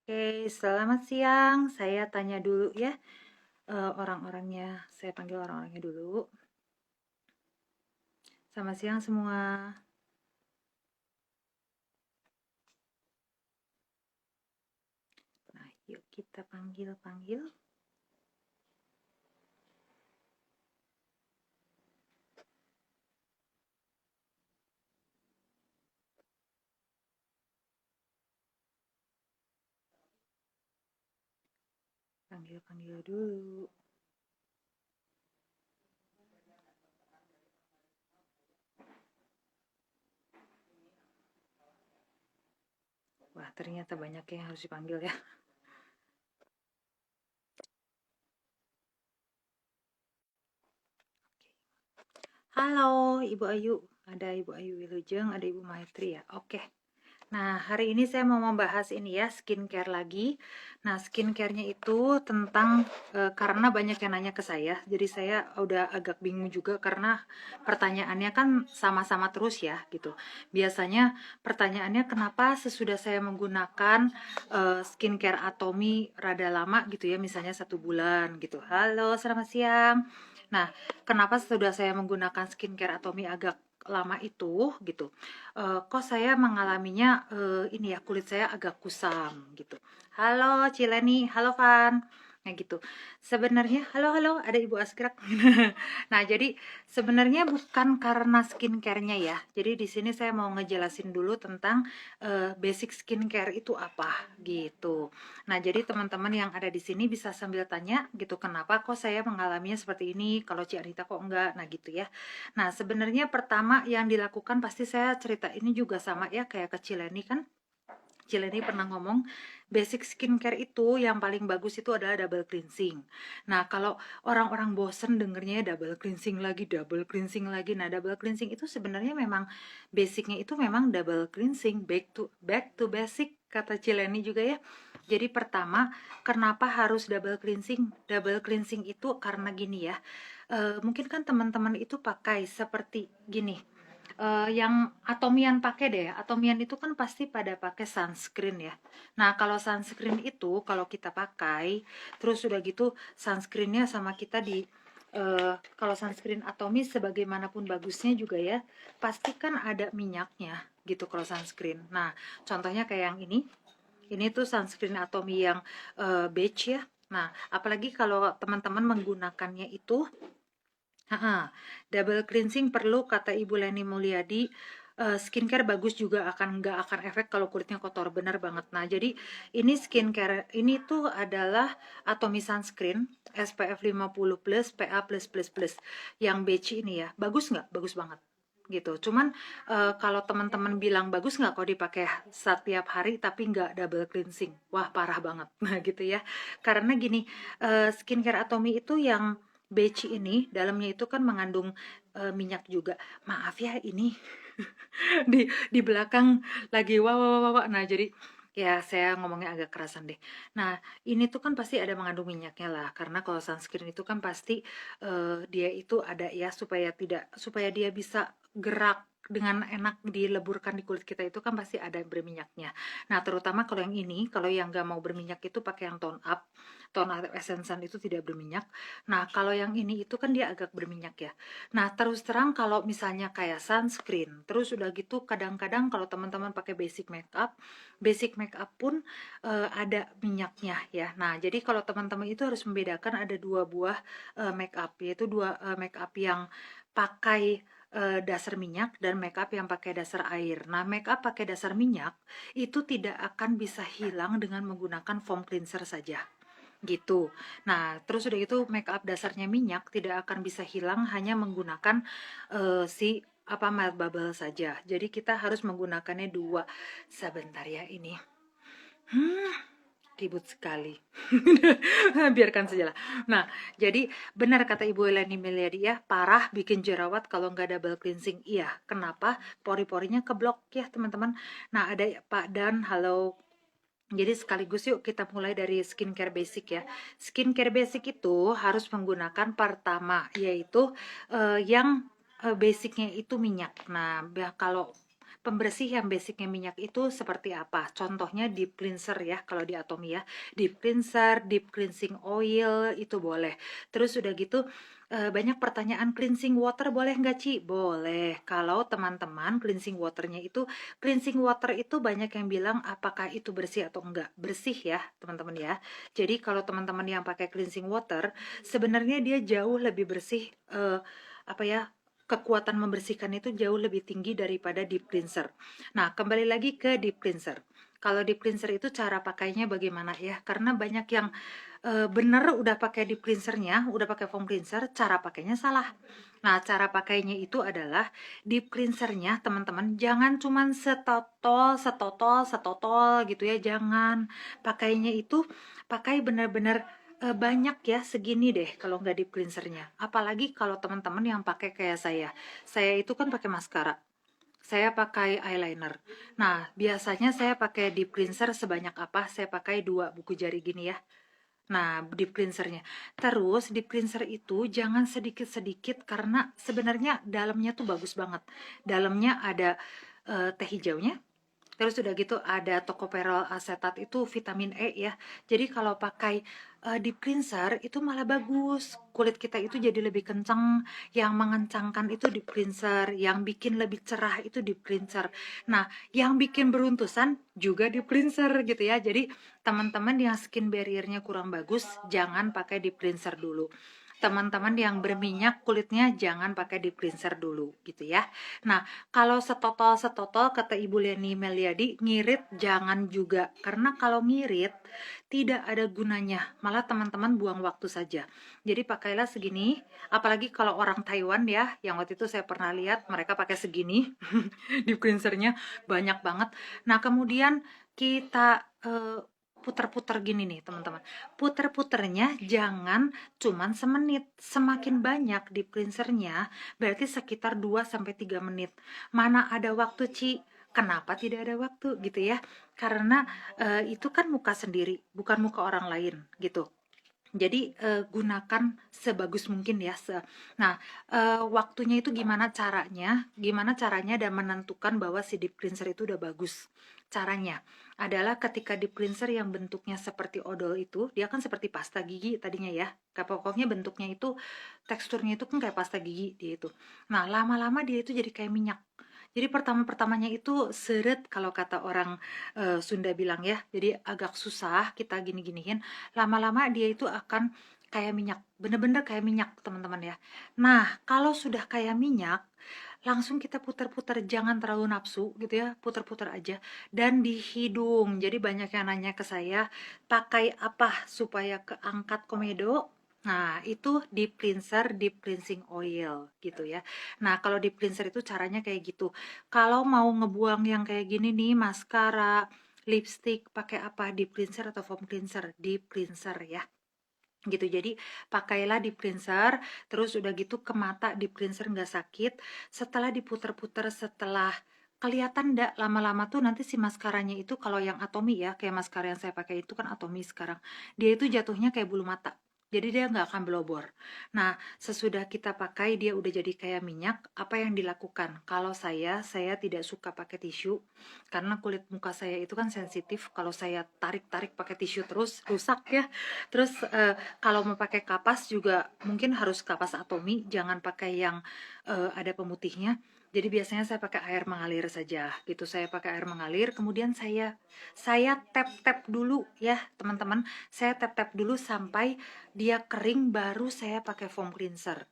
Oke, selamat siang. Saya tanya dulu ya, orang-orangnya. Saya panggil orang-orangnya dulu. Selamat siang semua. Nah, yuk kita panggil-panggil. Panggil-panggil dulu. Wah, ternyata banyak yang harus dipanggil ya. Halo, Ibu Ayu. Ada Ibu Ayu Wilujeng, ada Ibu Maitri ya. Oke. Nah, hari ini saya mau membahas ini ya, skincare lagi. Nah, skincare-nya itu tentang, karena banyak yang nanya ke saya, jadi saya udah agak bingung juga karena pertanyaannya kan sama-sama terus ya, gitu. Biasanya pertanyaannya kenapa sesudah saya menggunakan skincare Atomy rada lama gitu ya, misalnya 1 bulan gitu. Halo, selamat siang. Nah, kenapa sesudah saya menggunakan skincare Atomy agak lama itu gitu, kok saya mengalaminya ini ya, kulit saya agak kusam gitu. Halo Cileni, halo Van. Nah gitu. Sebenarnya halo ada Ibu Asgrak. Nah, jadi sebenarnya bukan karena skincare-nya ya. Jadi di sini saya mau ngejelasin dulu tentang basic skincare itu apa gitu. Nah, jadi teman-teman yang ada di sini bisa sambil tanya gitu, kenapa kok saya mengalaminya seperti ini, kalau Ci Anita kok enggak. Nah, gitu ya. Nah, sebenarnya pertama yang dilakukan pasti saya cerita ini juga sama ya kayak ke Cileni kan. Cileni pernah ngomong, basic skincare itu yang paling bagus itu adalah double cleansing. Nah, kalau orang-orang bosen dengernya double cleansing lagi, double cleansing lagi. Nah, double cleansing itu sebenarnya memang basicnya itu memang double cleansing, back to basic kata Cileni juga ya. Jadi pertama, kenapa harus double cleansing? Double cleansing itu karena gini ya. Mungkin kan teman-teman itu pakai seperti gini, yang Atomian pakai deh. Atomian itu kan pasti pada pakai sunscreen ya. Nah, kalau sunscreen itu kalau kita pakai, terus udah gitu sunscreennya sama kita di kalau sunscreen Atomi sebagaimanapun bagusnya juga ya, pasti kan ada minyaknya gitu kalau sunscreen. Nah, contohnya kayak yang ini. Ini tuh sunscreen Atomi yang beige ya. Nah, apalagi kalau teman-teman menggunakannya itu, double cleansing perlu kata Ibu Leni Mulyadi. Skincare bagus juga nggak akan efek kalau kulitnya kotor, benar banget. Nah, jadi ini skincare ini tuh adalah Atomy Sunscreen SPF 50 plus PA plus plus plus yang beige ini ya. Bagus nggak? Bagus banget gitu. Cuman kalau teman-teman bilang bagus nggak kalau dipakai setiap hari tapi nggak double cleansing, wah parah banget. Nah gitu ya, karena gini, skincare Atomy itu yang beige ini dalamnya itu kan mengandung minyak juga. Maaf ya ini di belakang lagi wah wah wah wah. Nah, jadi ya saya ngomongnya agak kerasan deh. Nah, ini tuh kan pasti ada mengandung minyaknya lah, karena kalau sunscreen itu kan pasti dia itu ada ya supaya dia bisa gerak dengan enak dileburkan di kulit kita, itu kan pasti ada berminyaknya. Nah, terutama kalau yang ini, kalau yang nggak mau berminyak itu pakai yang tone up essence itu tidak berminyak. Nah, kalau yang ini itu kan dia agak berminyak ya. Nah, terus terang kalau misalnya kayak sunscreen, terus udah gitu kadang-kadang kalau teman-teman pakai basic makeup pun ada minyaknya ya. Nah, jadi kalau teman-teman itu harus membedakan ada 2 buah makeup, yaitu 2 makeup yang pakai dasar minyak dan makeup yang pakai dasar air. Nah, makeup pakai dasar minyak itu tidak akan bisa hilang dengan menggunakan foam cleanser saja gitu. Nah, terus udah itu make up dasarnya minyak tidak akan bisa hilang hanya menggunakan si apa mild bubble saja. Jadi kita harus menggunakannya 2. Sebentar ya ini. Hmm, ribut sekali. Biarkan sajalah. Nah, jadi benar kata Ibu Eleni Miliadi ya, parah bikin jerawat kalau nggak double cleansing. Iya, kenapa? Pori-porinya keblok ya teman-teman. Nah, ada Pak Dan, halo. Jadi sekaligus yuk kita mulai dari skincare basic ya. Skincare basic itu harus menggunakan pertama yaitu yang basicnya itu minyak. Nah, kalau pembersih yang basicnya minyak itu seperti apa. Contohnya deep cleanser ya, kalau di Atomy ya. Deep cleanser, deep cleansing oil itu boleh. Terus udah gitu banyak pertanyaan, cleansing water boleh nggak Ci? Boleh. Kalau teman-teman cleansing waternya itu, cleansing water itu banyak yang bilang apakah itu bersih atau enggak. Bersih ya teman-teman ya. Jadi kalau teman-teman yang pakai cleansing water, sebenarnya dia jauh lebih bersih, apa ya, kekuatan membersihkan itu jauh lebih tinggi daripada deep cleanser. Nah, kembali lagi ke deep cleanser. Kalau deep cleanser itu cara pakainya bagaimana ya? Karena banyak yang bener udah pakai deep cleansernya, udah pakai foam cleanser, cara pakainya salah. Nah, cara pakainya itu adalah deep cleansernya teman-teman jangan cuman setotol gitu ya, jangan. Pakainya itu pakai bener-bener banyak ya, segini deh kalau nggak deep cleansernya. Apalagi kalau teman-teman yang pakai kayak saya itu kan pakai maskara, saya pakai eyeliner. Nah, biasanya saya pakai deep cleanser sebanyak apa? Saya pakai 2 buku jari gini ya. Nah, deep cleansernya. Terus deep cleanser itu jangan sedikit-sedikit karena sebenarnya dalamnya tuh bagus banget. Dalamnya ada teh hijaunya. Terus udah gitu ada tocopherol asetat itu vitamin E ya. Jadi kalau pakai deep cleanser itu malah bagus. Kulit kita itu jadi lebih kencang. Yang mengencangkan itu deep cleanser. Yang bikin lebih cerah itu deep cleanser. Nah, yang bikin beruntusan juga deep cleanser gitu ya. Jadi teman-teman yang skin barriernya kurang bagus, jangan pakai deep cleanser dulu. Teman-teman yang berminyak kulitnya jangan pakai deep cleanser dulu gitu ya. Nah, kalau setotol kata Ibu Leni Meliadi, ngirit jangan juga. Karena kalau ngirit tidak ada gunanya, malah teman-teman buang waktu saja. Jadi pakailah segini, apalagi kalau orang Taiwan ya, yang waktu itu saya pernah lihat mereka pakai segini, deep cleansernya banyak banget. Nah, kemudian kita putar-putar gini nih teman-teman. Puter-puternya jangan cuman semenit. Semakin banyak deep cleansernya, berarti sekitar 2-3 menit. Mana ada waktu Ci? Kenapa tidak ada waktu gitu ya? Karena itu kan muka sendiri, bukan muka orang lain gitu. Jadi gunakan sebagus mungkin ya. Nah, waktunya itu gimana caranya? Gimana caranya dan menentukan bahwa si deep cleanser itu udah bagus? Caranya adalah ketika deep cleanser yang bentuknya seperti odol itu, dia kan seperti pasta gigi tadinya ya. Pokoknya bentuknya itu, teksturnya itu kan kayak pasta gigi dia itu. Nah, lama-lama dia itu jadi kayak minyak. Jadi pertama-pertamanya itu seret kalau kata orang Sunda bilang ya. Jadi agak susah kita gini-giniin. Lama-lama dia itu akan kayak minyak, bener-bener kayak minyak teman-teman ya. Nah, kalau sudah kayak minyak, langsung kita putar-putar, jangan terlalu nafsu gitu ya, putar-putar aja. Dan di hidung, jadi banyak yang nanya ke saya, pakai apa supaya keangkat komedo? Nah, itu deep cleanser, deep cleansing oil gitu ya. Nah, kalau deep cleanser itu caranya kayak gitu. Kalau mau ngebuang yang kayak gini nih, maskara, lipstick, pakai apa? Deep cleanser atau foam cleanser? Deep cleanser ya gitu. Jadi pakailah deep cleanser, terus udah gitu ke mata deep cleanser nggak sakit. Setelah diputer-puter, setelah kelihatan ndak lama-lama tuh nanti si maskaranya itu, kalau yang Atomy ya, kayak maskara yang saya pakai itu kan Atomy sekarang, dia itu jatuhnya kayak bulu mata. Jadi dia nggak akan belobor. Nah, sesudah kita pakai dia udah jadi kayak minyak, apa yang dilakukan? Kalau saya tidak suka pakai tisu, karena kulit muka saya itu kan sensitif. Kalau saya tarik-tarik pakai tisu terus rusak ya. Terus kalau mau pakai kapas juga mungkin harus kapas Atomy, jangan pakai yang ada pemutihnya. Jadi biasanya saya pakai air mengalir saja gitu. Saya pakai air mengalir, kemudian saya tap-tap dulu ya teman-teman. Saya tap-tap dulu sampai dia kering, baru saya pakai foam cleanser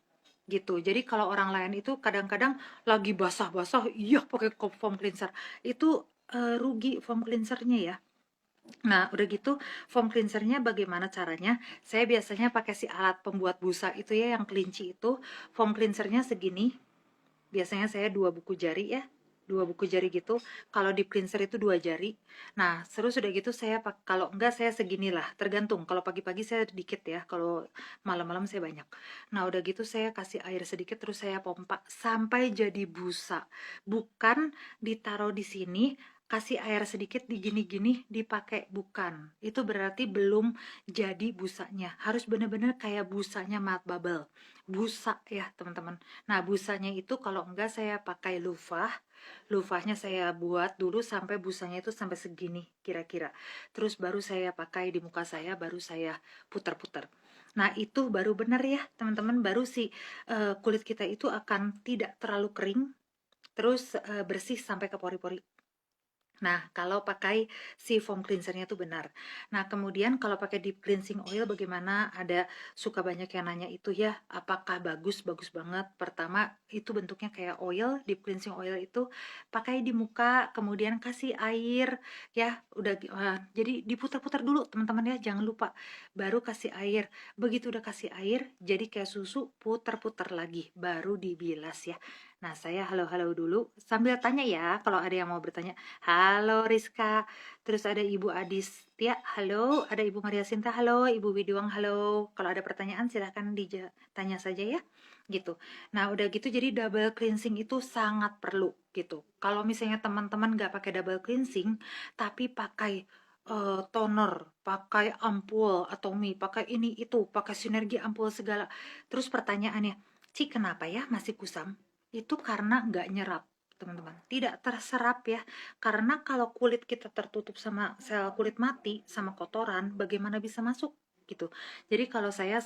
gitu. Jadi kalau orang lain itu kadang-kadang lagi basah-basah, iya pakai foam cleanser. Itu rugi foam cleansernya ya. Nah, udah gitu foam cleansernya bagaimana caranya? Saya biasanya pakai si alat pembuat busa itu ya, yang kelinci itu. Foam cleansernya segini. Biasanya saya 2 buku jari ya. 2 buku jari gitu. Kalau deep cleanser itu 2 jari. Nah, terus udah gitu saya kalau enggak saya seginilah. Tergantung. Kalau pagi-pagi saya dikit ya. Kalau malam-malam saya banyak. Nah, udah gitu saya kasih air sedikit terus saya pompa sampai jadi busa. Bukan ditaruh di sini kasih air sedikit digini-gini dipakai, bukan. Itu berarti belum jadi busanya. Harus bener-bener kayak busanya mat bubble. Busa ya teman-teman. Nah busanya itu kalau enggak saya pakai luvah. Luvahnya saya buat dulu sampai busanya itu sampai segini kira-kira. Terus baru saya pakai di muka saya, baru saya putar-putar. Nah itu baru benar ya teman-teman. Baru si kulit kita itu akan tidak terlalu kering. Terus bersih sampai ke pori-pori. Nah, kalau pakai si foam cleansernya itu benar. Nah, kemudian kalau pakai deep cleansing oil bagaimana? Ada suka banyak yang nanya itu ya, apakah bagus? Bagus banget. Pertama, itu bentuknya kayak oil, deep cleansing oil itu pakai di muka, kemudian kasih air ya, udah jadi diputar-putar dulu teman-teman ya, jangan lupa. Baru kasih air. Begitu udah kasih air, jadi kayak susu, putar-putar lagi, baru dibilas ya. Nah, saya halo-halo dulu sambil tanya ya kalau ada yang mau bertanya. Halo Rizka, terus ada Ibu Adistia, halo, ada Ibu Maria Sinta, halo, Ibu Widiwang, halo. Kalau ada pertanyaan silahkan ditanya saja ya, gitu. Nah udah gitu jadi double cleansing itu sangat perlu gitu. Kalau misalnya teman-teman nggak pakai double cleansing, tapi pakai toner, pakai ampul atau mie, pakai ini itu, pakai sinergi ampul segala. Terus pertanyaannya, Ci kenapa ya masih kusam? Itu karena nggak nyerap teman-teman, tidak terserap ya, karena kalau kulit kita tertutup sama sel kulit mati sama kotoran bagaimana bisa masuk gitu. Jadi kalau saya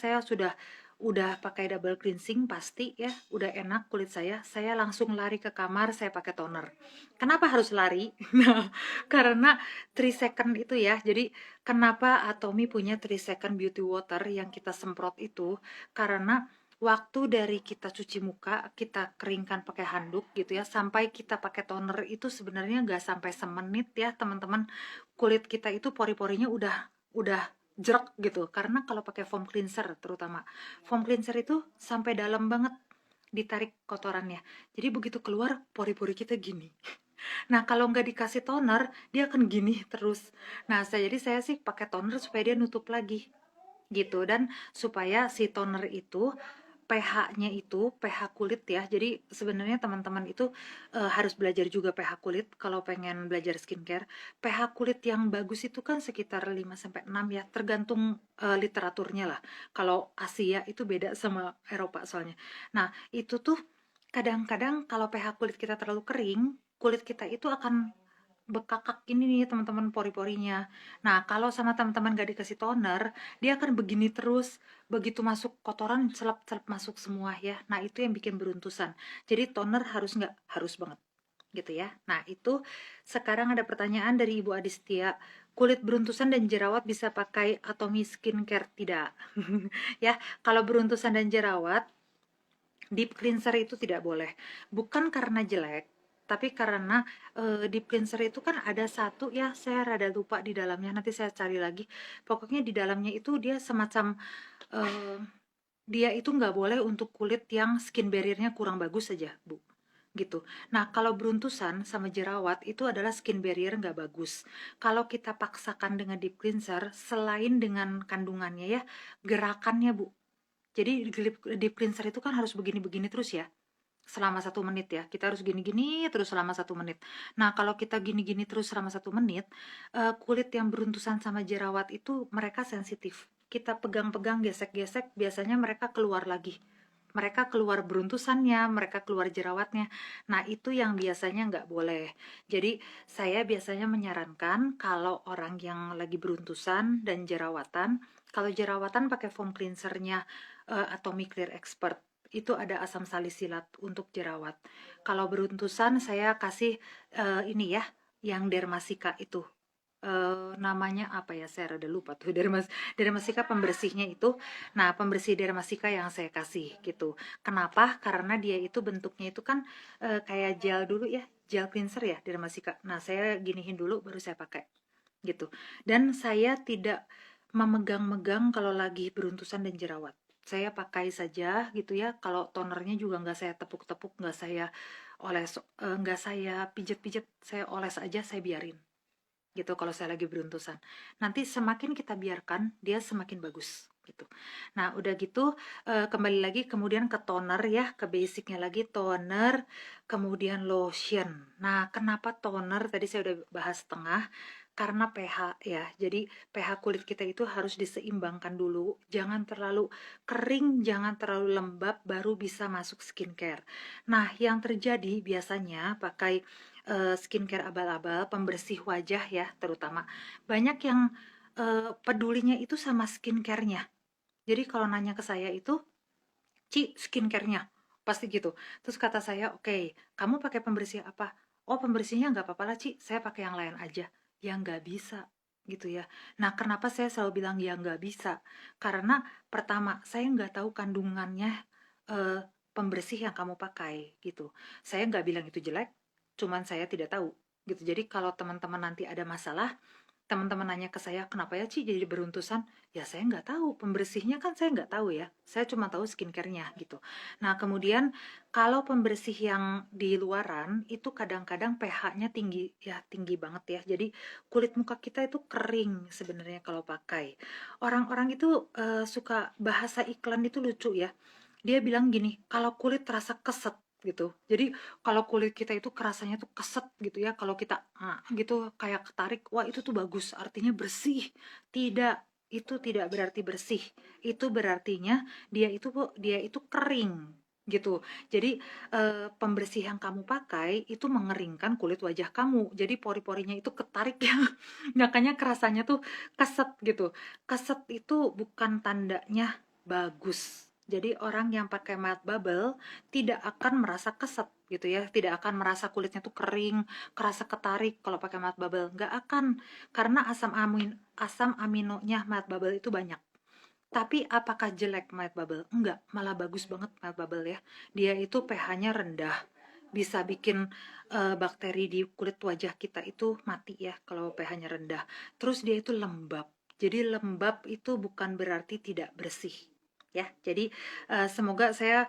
udah pakai double cleansing pasti ya, udah enak kulit saya langsung lari ke kamar, saya pakai toner. Kenapa harus lari? Nah, karena 3 second itu ya. Jadi kenapa Atomy punya 3 second beauty water yang kita semprot itu, karena waktu dari kita cuci muka, kita keringkan pakai handuk gitu ya, sampai kita pakai toner itu sebenarnya nggak sampai semenit ya teman-teman. Kulit kita itu pori-porinya udah jerak gitu. Karena kalau pakai foam cleanser terutama, foam cleanser itu sampai dalam banget ditarik kotorannya. Jadi begitu keluar pori-pori kita gini. Nah kalau nggak dikasih toner dia akan gini terus. Nah jadi saya sih pakai toner supaya dia nutup lagi gitu, dan supaya si toner itu pH-nya itu pH kulit ya. Jadi sebenarnya teman-teman itu harus belajar juga pH kulit kalau pengen belajar skincare. pH kulit yang bagus itu kan sekitar 5 sampai 6 ya, tergantung literaturnya lah. Kalau Asia itu beda sama Eropa soalnya. Nah, itu tuh kadang-kadang kalau pH kulit kita terlalu kering, kulit kita itu akan bekakak ini nih teman-teman pori-porinya. Nah, kalau sama teman-teman gak dikasih toner, dia akan begini terus. Begitu masuk kotoran, celap-celap masuk semua ya. Nah, itu yang bikin beruntusan. Jadi toner harus nggak? Harus banget. Gitu ya. Nah, itu sekarang ada pertanyaan dari Ibu Adistia. Kulit beruntusan dan jerawat bisa pakai Atomy Skincare? Tidak. Ya, kalau beruntusan dan jerawat, deep cleanser itu tidak boleh. Bukan karena jelek, tapi karena deep cleanser itu kan ada satu ya, saya rada lupa di dalamnya, nanti saya cari lagi. Pokoknya di dalamnya itu dia semacam eh, dia itu nggak boleh untuk kulit yang skin barriernya kurang bagus saja, Bu. Gitu. Nah, kalau beruntusan sama jerawat itu adalah skin barrier nggak bagus. Kalau kita paksakan dengan deep cleanser, selain dengan kandungannya ya, gerakannya, Bu. Jadi deep cleanser itu kan harus begini-begini terus ya, selama 1 menit ya. Kita harus gini-gini terus selama 1 menit. Nah kalau kita gini-gini terus selama 1 menit, kulit yang beruntusan sama jerawat itu mereka sensitif. Kita pegang-pegang, gesek-gesek, biasanya mereka keluar lagi. Mereka keluar beruntusannya, mereka keluar jerawatnya. Nah itu yang biasanya nggak boleh. Jadi saya biasanya menyarankan kalau orang yang lagi beruntusan dan jerawatan, kalau jerawatan pakai foam cleansernya Atomy Clear Expert, itu ada asam salisilat untuk jerawat. Kalau beruntusan saya kasih ini ya, yang Dermasika itu. Namanya apa ya? Saya rada lupa tuh. Dermasika pembersihnya itu. Nah, pembersih Dermasika yang saya kasih gitu. Kenapa? Karena dia itu bentuknya itu kan kayak gel dulu ya, gel cleanser ya Dermasika. Nah, saya ginihin dulu baru saya pakai gitu. Dan saya tidak memegang-megang kalau lagi beruntusan dan jerawat. Saya pakai saja gitu ya. Kalau tonernya juga nggak saya tepuk-tepuk, nggak saya pijet-pijet, saya oles aja, saya biarin gitu kalau saya lagi beruntusan. Nanti semakin kita biarkan, dia semakin bagus gitu. Nah, udah gitu kembali lagi kemudian ke toner ya, ke basicnya lagi toner, kemudian lotion. Nah, kenapa toner? Tadi saya udah bahas setengah, karena pH ya. Jadi pH kulit kita itu harus diseimbangkan dulu. Jangan terlalu kering, jangan terlalu lembab, baru bisa masuk skincare. Nah, yang terjadi biasanya pakai skincare abal-abal, pembersih wajah ya terutama. Banyak yang pedulinya itu sama skincare-nya. Jadi kalau nanya ke saya itu, Ci, skincare-nya, pasti gitu. Terus kata saya, oke, kamu pakai pembersih apa? Oh, pembersihnya nggak apa-apa lah, Ci, saya pakai yang lain aja. Ya nggak bisa, gitu ya. Nah, kenapa saya selalu bilang ya nggak bisa? Karena pertama, saya nggak tahu kandungannya eh, pembersih yang kamu pakai, gitu. Saya nggak bilang itu jelek, cuman saya tidak tahu, gitu. Jadi kalau teman-teman nanti ada masalah, teman-teman nanya ke saya, kenapa ya Ci jadi beruntusan? Ya saya nggak tahu, pembersihnya kan saya nggak tahu ya. Saya cuma tahu skincare-nya gitu. Nah kemudian kalau pembersih yang di luaran itu kadang-kadang pH-nya tinggi ya, tinggi banget ya. Jadi kulit muka kita itu kering sebenarnya kalau pakai. Orang-orang itu suka bahasa iklan itu lucu ya. Dia bilang gini, kalau kulit terasa keset gitu. Jadi kalau kulit kita itu kerasanya tuh keset gitu ya, kalau kita gitu kayak ketarik, wah itu tuh bagus, artinya bersih. Tidak, itu tidak berarti bersih. Itu berartinya dia itu kering gitu. Jadi pembersih yang kamu pakai itu mengeringkan kulit wajah kamu. Jadi pori-porinya itu ketarik ya. Makanya kerasanya tuh keset gitu. Keset itu bukan tandanya bagus. Jadi orang yang pakai mild bubble tidak akan merasa keset gitu ya, tidak akan merasa kulitnya tuh kering, kerasa ketarik kalau pakai mild bubble, nggak akan, karena asam aminonya mild bubble itu banyak. Tapi apakah jelek mild bubble? Enggak, malah bagus banget mild bubble ya. Dia itu pH-nya rendah, bisa bikin bakteri di kulit wajah kita itu mati ya kalau pH-nya rendah. Terus dia itu lembab. Jadi lembab itu bukan berarti tidak bersih ya. Jadi semoga saya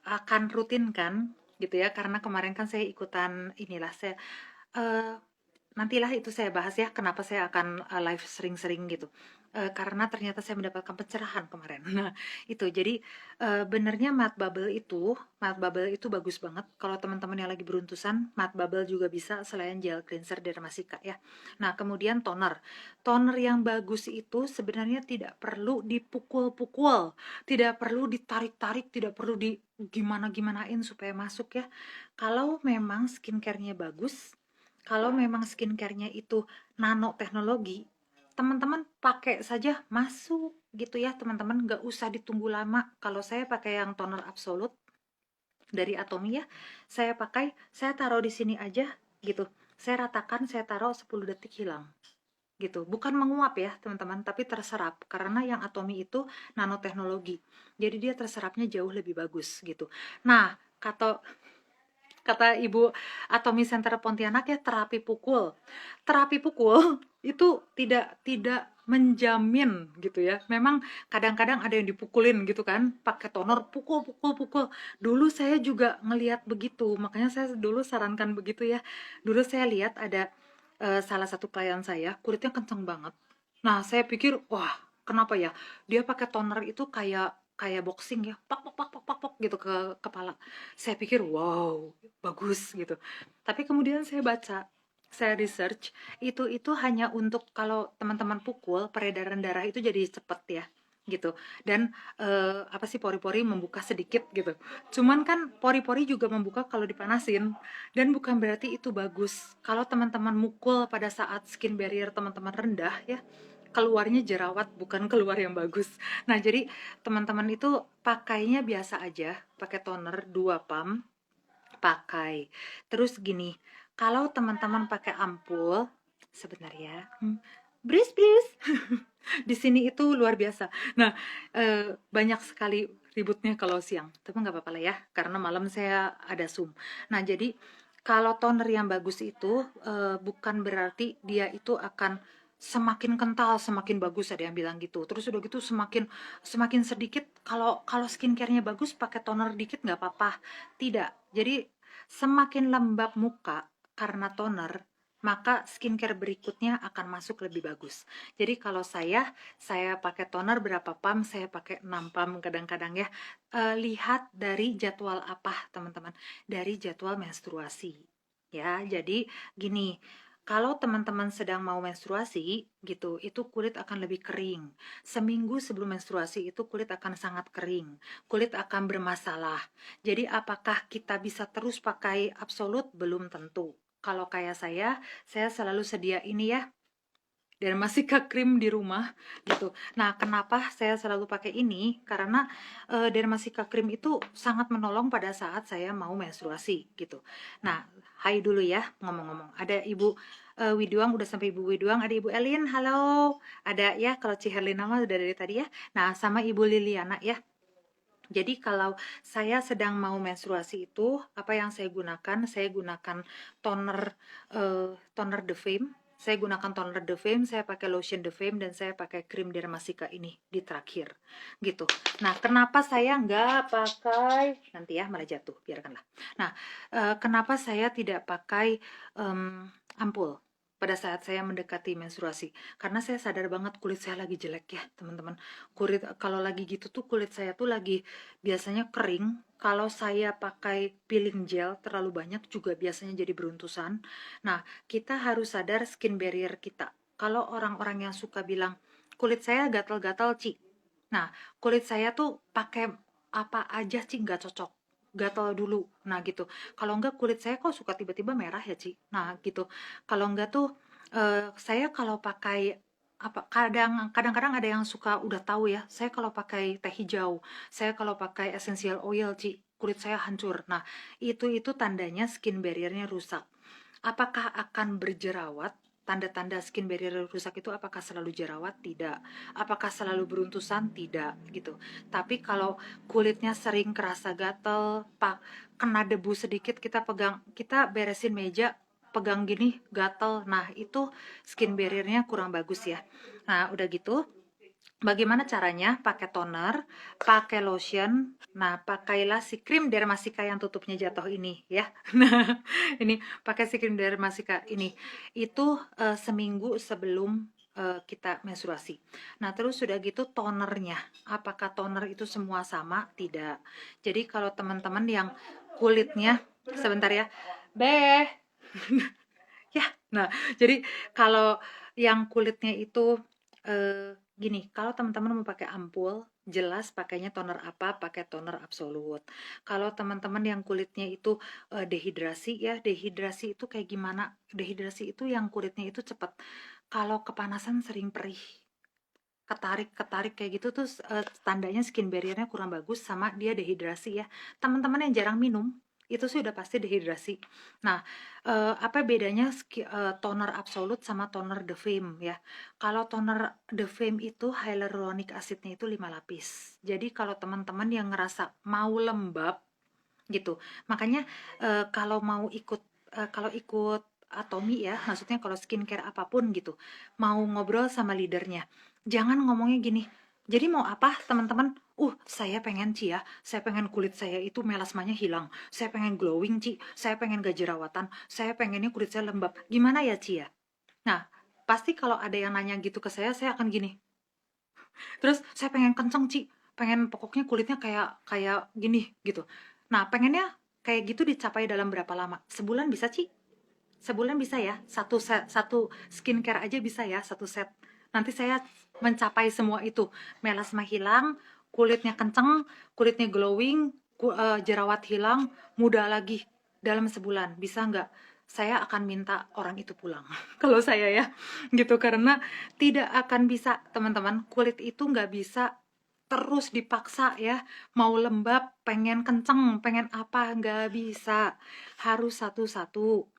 akan rutinkan gitu ya, karena kemarin kan saya ikutan inilah saya eh, nantilah itu saya bahas ya kenapa saya akan live sering-sering gitu. Karena ternyata saya mendapatkan pencerahan kemarin. Nah, itu jadi benernya matte bubble itu bagus banget. Kalau teman-teman yang lagi beruntusan, matte bubble juga bisa selain gel cleanser Dermasika ya. Nah, kemudian toner. Toner yang bagus itu sebenarnya tidak perlu dipukul-pukul, tidak perlu ditarik-tarik, tidak perlu di gimana-gimanain supaya masuk ya. Kalau memang skincare-nya bagus, kalau memang skincare-nya itu nanoteknologi, teman-teman pakai saja masuk gitu ya teman-teman, nggak usah ditunggu lama. Kalau saya pakai yang toner absolut dari Atomy ya, saya taruh di sini aja gitu, saya ratakan, saya taruh 10 detik hilang gitu. Bukan menguap ya teman-teman, tapi terserap, karena yang Atomy itu nanoteknologi, jadi dia terserapnya jauh lebih bagus gitu. Nah, kata kata Ibu Atomi Center Pontianak ya, terapi pukul. Terapi pukul itu tidak menjamin gitu ya. Memang kadang-kadang ada yang dipukulin gitu kan, pakai toner pukul pukul pukul. Dulu saya juga ngelihat begitu, makanya saya dulu sarankan begitu ya. Dulu saya lihat ada salah satu klien saya kulitnya kenceng banget. Nah, saya pikir, wah, kenapa ya? Dia pakai toner itu kayak kayak boxing ya, pak pak pak pak pak pak gitu ke kepala. Saya pikir, wow, bagus gitu. Tapi kemudian saya baca, saya research, itu hanya untuk kalau teman-teman pukul, peredaran darah itu jadi cepet ya gitu. Dan apa sih, pori-pori membuka sedikit gitu. Cuman kan pori-pori juga membuka kalau dipanasin, dan bukan berarti itu bagus. Kalau teman-teman mukul pada saat skin barrier teman-teman rendah ya, keluarnya jerawat, bukan keluar yang bagus. Nah, jadi teman-teman itu pakainya biasa aja, pakai toner 2 pump, pakai. Terus gini, kalau teman-teman pakai ampul, sebentar ya. Bris bris. Di sini itu luar biasa. Nah, banyak sekali ributnya kalau siang. Tapi nggak apa-apa lah ya, karena malam saya ada Zoom. Nah, jadi kalau toner yang bagus itu bukan berarti dia itu akan semakin kental semakin bagus, ada yang bilang gitu. Terus udah gitu semakin semakin sedikit, kalau kalau skincare-nya bagus pakai toner dikit nggak apa-apa. Tidak. Jadi semakin lembab muka karena toner, maka skincare berikutnya akan masuk lebih bagus. Jadi kalau saya pakai toner berapa pump, saya pakai 6 pump kadang-kadang ya. Lihat dari jadwal apa teman-teman, dari jadwal menstruasi. Ya, jadi gini, kalau teman-teman sedang mau menstruasi gitu, itu kulit akan lebih kering. Seminggu sebelum menstruasi itu kulit akan sangat kering, kulit akan bermasalah. Jadi apakah kita bisa terus pakai absolut? Belum tentu. Kalau kayak saya selalu sedia ini ya, Dermasika krim di rumah gitu. Nah, kenapa saya selalu pakai ini? Karena Dermasika krim itu sangat menolong pada saat saya mau menstruasi gitu. Nah, hai dulu ya ngomong-ngomong. Ada Ibu Widuang, udah sampai Ibu Widuang, ada Ibu Elin, halo. Ada ya, kalau Ciherlina mah udah dari tadi ya. Nah, sama Ibu Liliana ya. Jadi kalau saya sedang mau menstruasi itu, apa yang saya gunakan? Saya gunakan toner toner The Fame. Saya gunakan toner The Fame, saya pakai lotion The Fame, dan saya pakai krim Dermasika ini di terakhir, gitu. Nah, kenapa saya nggak pakai, nanti ya malah jatuh, biarkanlah. Nah, kenapa saya tidak pakai ampul pada saat saya mendekati menstruasi? Karena saya sadar banget kulit saya lagi jelek ya, teman-teman. Kulit kalau lagi gitu tuh kulit saya tuh lagi biasanya kering. Kalau saya pakai peeling gel terlalu banyak juga biasanya jadi beruntusan. Nah, kita harus sadar skin barrier kita. Kalau orang-orang yang suka bilang, kulit saya gatal-gatal, Ci. Nah, kulit saya tuh pakai apa aja, Ci, nggak cocok. Gatal dulu. Nah, gitu. Kalau enggak kulit saya kok suka tiba-tiba merah ya, Ci. Nah, gitu. Kalau enggak tuh, saya kalau pakai apa kadang-kadang ada yang suka udah tahu ya, saya kalau pakai teh hijau, saya kalau pakai essential oil, Ci, kulit saya hancur. Nah, itu tandanya skin barriernya rusak. Apakah akan berjerawat? Tanda-tanda skin barrier rusak itu apakah selalu jerawat? Tidak. Apakah selalu beruntusan? Tidak, gitu. Tapi kalau kulitnya sering kerasa gatel, kena debu sedikit, kita pegang, kita beresin meja, pegang gini, gatel. Nah, itu skin barriernya kurang bagus ya. Nah, udah gitu, bagaimana caranya? Pakai toner, pakai lotion. Nah, pakailah si krim Dermasika yang tutupnya jatuh ini ya. Nah, ini pakai si krim Dermasika ini. Itu seminggu sebelum kita menstruasi. Nah, terus sudah gitu tonernya. Apakah toner itu semua sama? Tidak. Jadi kalau teman-teman yang kulitnya, sebentar ya. Beh. Ya, nah, jadi kalau yang kulitnya itu gini, kalau teman-teman mau pakai ampul, jelas pakainya toner apa, pakai toner absolut. Kalau teman-teman yang kulitnya itu dehidrasi ya, dehidrasi itu kayak gimana? Dehidrasi itu yang kulitnya itu cepat. Kalau kepanasan sering perih, ketarik-ketarik kayak gitu tuh tandanya skin barriernya kurang bagus sama dia dehidrasi ya. Teman-teman yang jarang minum itu sih udah pasti dehidrasi. Nah, apa bedanya toner absolut sama toner The Fame ya? Kalau toner The Fame itu hyaluronic acidnya itu 5 lapis. Jadi kalau teman-teman yang ngerasa mau lembab gitu, makanya kalau ikut Atomi ya, maksudnya kalau skincare apapun gitu, mau ngobrol sama leadernya, jangan ngomongnya gini, jadi mau apa teman-teman? Saya pengen, Ci, ya, saya pengen kulit saya itu melasmanya hilang, saya pengen glowing, Ci, saya pengen gak jerawatan, saya pengennya kulit saya lembab, gimana ya, Ci, ya? Nah, pasti kalau ada yang nanya gitu ke saya akan gini, terus saya pengen kenceng, Ci, pengen pokoknya kulitnya kayak kayak gini gitu. Nah, pengennya kayak gitu dicapai dalam berapa lama? Sebulan bisa, Ci? Sebulan bisa ya, satu skincare aja bisa ya, satu set. Nanti saya mencapai semua itu, melasma hilang, kulitnya kenceng, kulitnya glowing, jerawat hilang, muda lagi dalam sebulan. Bisa nggak? Saya akan minta orang itu pulang kalau saya ya gitu, karena tidak akan bisa teman-teman, kulit itu nggak bisa terus dipaksa ya, mau lembab, pengen kenceng, pengen apa, nggak bisa, harus satu-satu.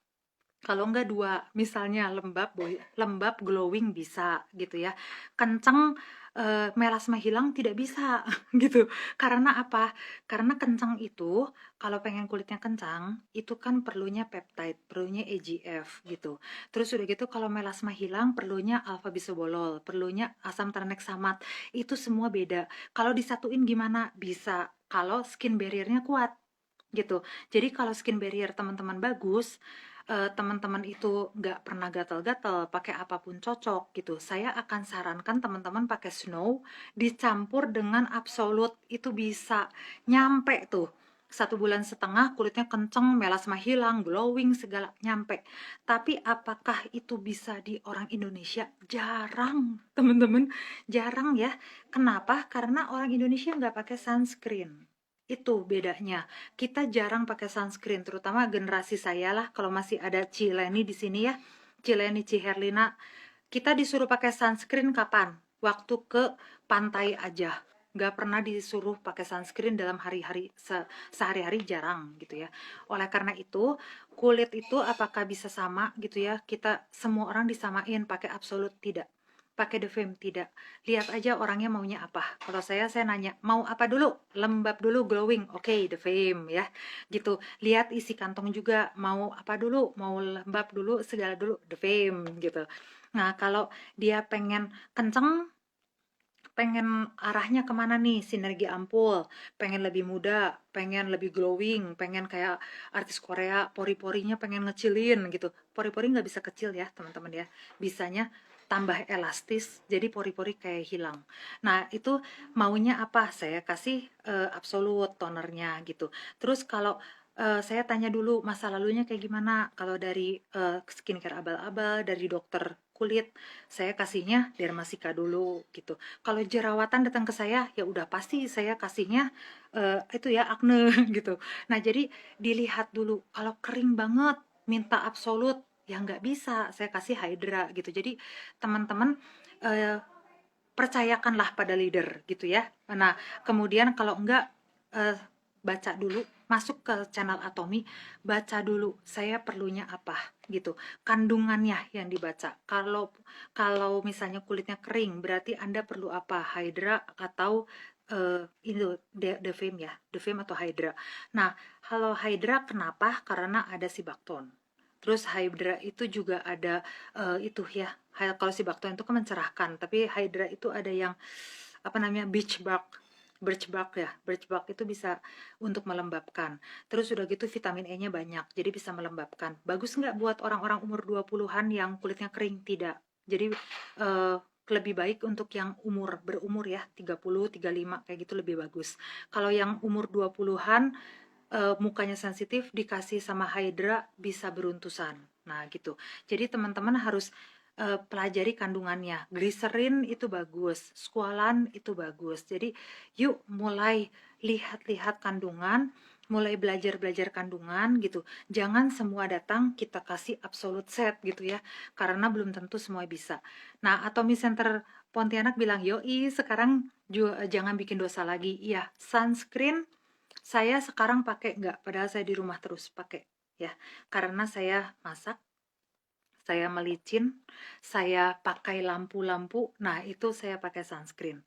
Kalau enggak dua, misalnya lembab glowing bisa gitu ya, kenceng melasma hilang tidak bisa gitu. Karena apa? Karena kenceng itu, kalau pengen kulitnya kencang itu kan perlunya peptide, perlunya EGF gitu. Terus udah gitu kalau melasma hilang perlunya alpha bisobolol, perlunya asam tranexamat. Itu semua beda. Kalau disatuin gimana? Bisa kalau skin barriernya kuat gitu. Jadi kalau skin barrier teman-teman bagus, teman-teman itu nggak pernah gatal-gatal, pakai apapun cocok gitu. Saya akan sarankan teman-teman pakai Snow dicampur dengan Absolute, itu bisa nyampe tuh 1,5 bulan kulitnya kenceng, melasma hilang, glowing segala nyampe. Tapi apakah itu bisa di orang Indonesia? Jarang, teman-teman, jarang ya. Kenapa? Karena orang Indonesia nggak pakai sunscreen. Itu bedanya. Kita jarang pakai sunscreen, terutama generasi saya lah. Kalau masih ada Cileni di sini ya, Cileni Ciherlina, kita disuruh pakai sunscreen kapan? Waktu ke pantai aja. Nggak pernah disuruh pakai sunscreen dalam hari-hari sehari-hari, jarang gitu ya. Oleh karena itu, kulit itu apakah bisa sama gitu ya? Kita semua orang disamain pakai Absolute, tidak. Pakai The Fame, tidak. Lihat aja orangnya maunya apa. Kalau saya nanya, mau apa dulu? Lembab dulu, glowing. Oke, The Fame ya. Gitu. Lihat isi kantong juga, mau apa dulu? Mau lembab dulu, segala dulu, The Fame gitu. Nah, kalau dia pengen kenceng, pengen arahnya kemana nih, sinergi ampul, pengen lebih muda, pengen lebih glowing, pengen kayak artis Korea, pori-porinya pengen ngecilin gitu. Pori-pori nggak bisa kecil ya teman-teman ya, bisanya tambah elastis, jadi pori-pori kayak hilang. Nah itu maunya apa, saya kasih absolute tonernya gitu. Terus kalau saya tanya dulu masa lalunya kayak gimana. Kalau dari skincare abal-abal, dari dokter kulit, saya kasihnya Dermasika dulu gitu. Kalau jerawatan datang ke saya, ya udah pasti saya kasihnya itu ya akne gitu. Nah jadi dilihat dulu. Kalau kering banget minta absolut, ya nggak bisa. Saya kasih Hydra gitu. Jadi teman-teman eh, percayakanlah pada leader gitu ya. Nah kemudian kalau enggak, eh, baca dulu, masuk ke channel Atomi, baca dulu saya perlunya apa gitu, kandungannya yang dibaca. Kalau misalnya kulitnya kering, berarti Anda perlu apa, Hydra atau itu The Fame ya, The Fame atau Hydra. Nah kalau Hydra kenapa, karena ada Sibakton. Terus Hydra itu juga ada itu ya, kalau Sibakton itu kan mencerahkan, tapi Hydra itu ada yang apa namanya, birch bark ya, birch bark itu bisa untuk melembabkan. Terus udah gitu vitamin E nya banyak, jadi bisa melembabkan. Bagus nggak buat orang-orang umur 20-an yang kulitnya kering? Tidak. Jadi eh, lebih baik untuk yang berumur ya, 30, 35 kayak gitu lebih bagus. Kalau yang umur 20-an mukanya sensitif, dikasih sama Hydra bisa beruntusan. Nah gitu. Jadi teman-teman harus pelajari kandungannya. Gliserin itu bagus, squalan itu bagus. Jadi yuk mulai lihat-lihat kandungan, mulai belajar-belajar kandungan gitu. Jangan semua datang kita kasih absolute set gitu ya, karena belum tentu semua bisa. Nah, Atomy Center Pontianak bilang, yoi sekarang jangan bikin dosa lagi. Iya, sunscreen saya sekarang pakai nggak, padahal saya di rumah terus pakai ya, karena saya masak, saya melicin, saya pakai lampu-lampu, nah itu saya pakai sunscreen.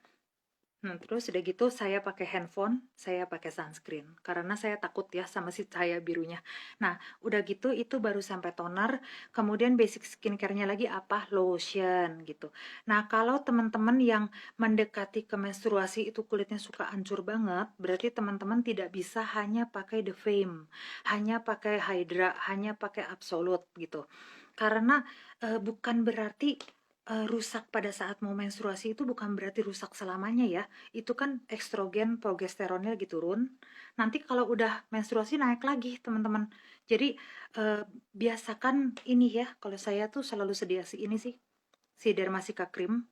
Terus udah gitu saya pakai handphone, saya pakai sunscreen karena saya takut ya sama si cahaya birunya. Nah, udah gitu itu baru sampai toner, kemudian basic skincare-nya lagi apa? Lotion gitu. Nah, kalau teman-teman yang mendekati ke menstruasi itu kulitnya suka hancur banget, berarti teman-teman tidak bisa hanya pakai The Fame, hanya pakai Hydra, hanya pakai Absolute gitu. Karena bukan berarti rusak pada saat mau menstruasi, itu bukan berarti rusak selamanya ya. Itu kan estrogen, progesteronnya lagi turun. Nanti kalau udah menstruasi naik lagi, teman-teman. Jadi eh, biasakan ini ya. Kalau saya tuh selalu sedia si ini sih, si Dermasika Cream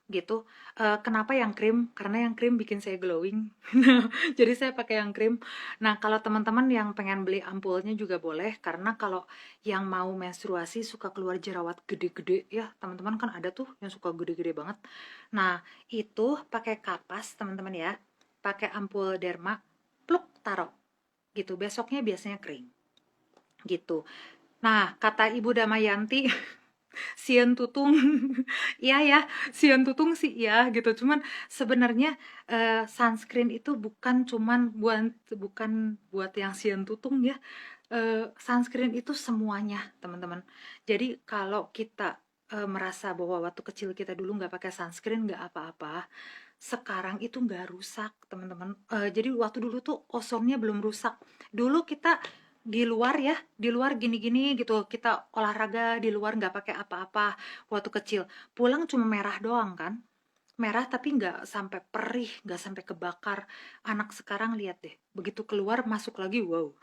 gitu. Kenapa yang krim? Karena yang krim bikin saya glowing. Jadi saya pakai yang krim. Nah, kalau teman-teman yang pengen beli ampulnya juga boleh, karena kalau yang mau menstruasi suka keluar jerawat gede-gede ya, teman-teman kan ada tuh yang suka gede-gede banget. Nah, itu pakai kapas teman-teman ya. Pakai ampul derma, pluk taruh gitu. Besoknya biasanya kering gitu. Nah, kata Ibu Damayanti, Sieun tutung, iya ya, Sieun tutung sih ya gitu. Cuman sebenarnya sunscreen itu bukan buat yang Sieun tutung ya. Sunscreen itu semuanya teman-teman. Jadi kalau kita merasa bahwa waktu kecil kita dulu nggak pakai sunscreen nggak apa-apa, sekarang itu nggak rusak teman-teman. Jadi waktu dulu tuh ozonnya belum rusak. Dulu kita di luar ya, di luar gini-gini gitu, kita olahraga di luar nggak pakai apa-apa waktu kecil, pulang cuma merah doang kan, merah tapi nggak sampai perih, nggak sampai kebakar. Anak sekarang lihat deh, begitu keluar masuk lagi, wow,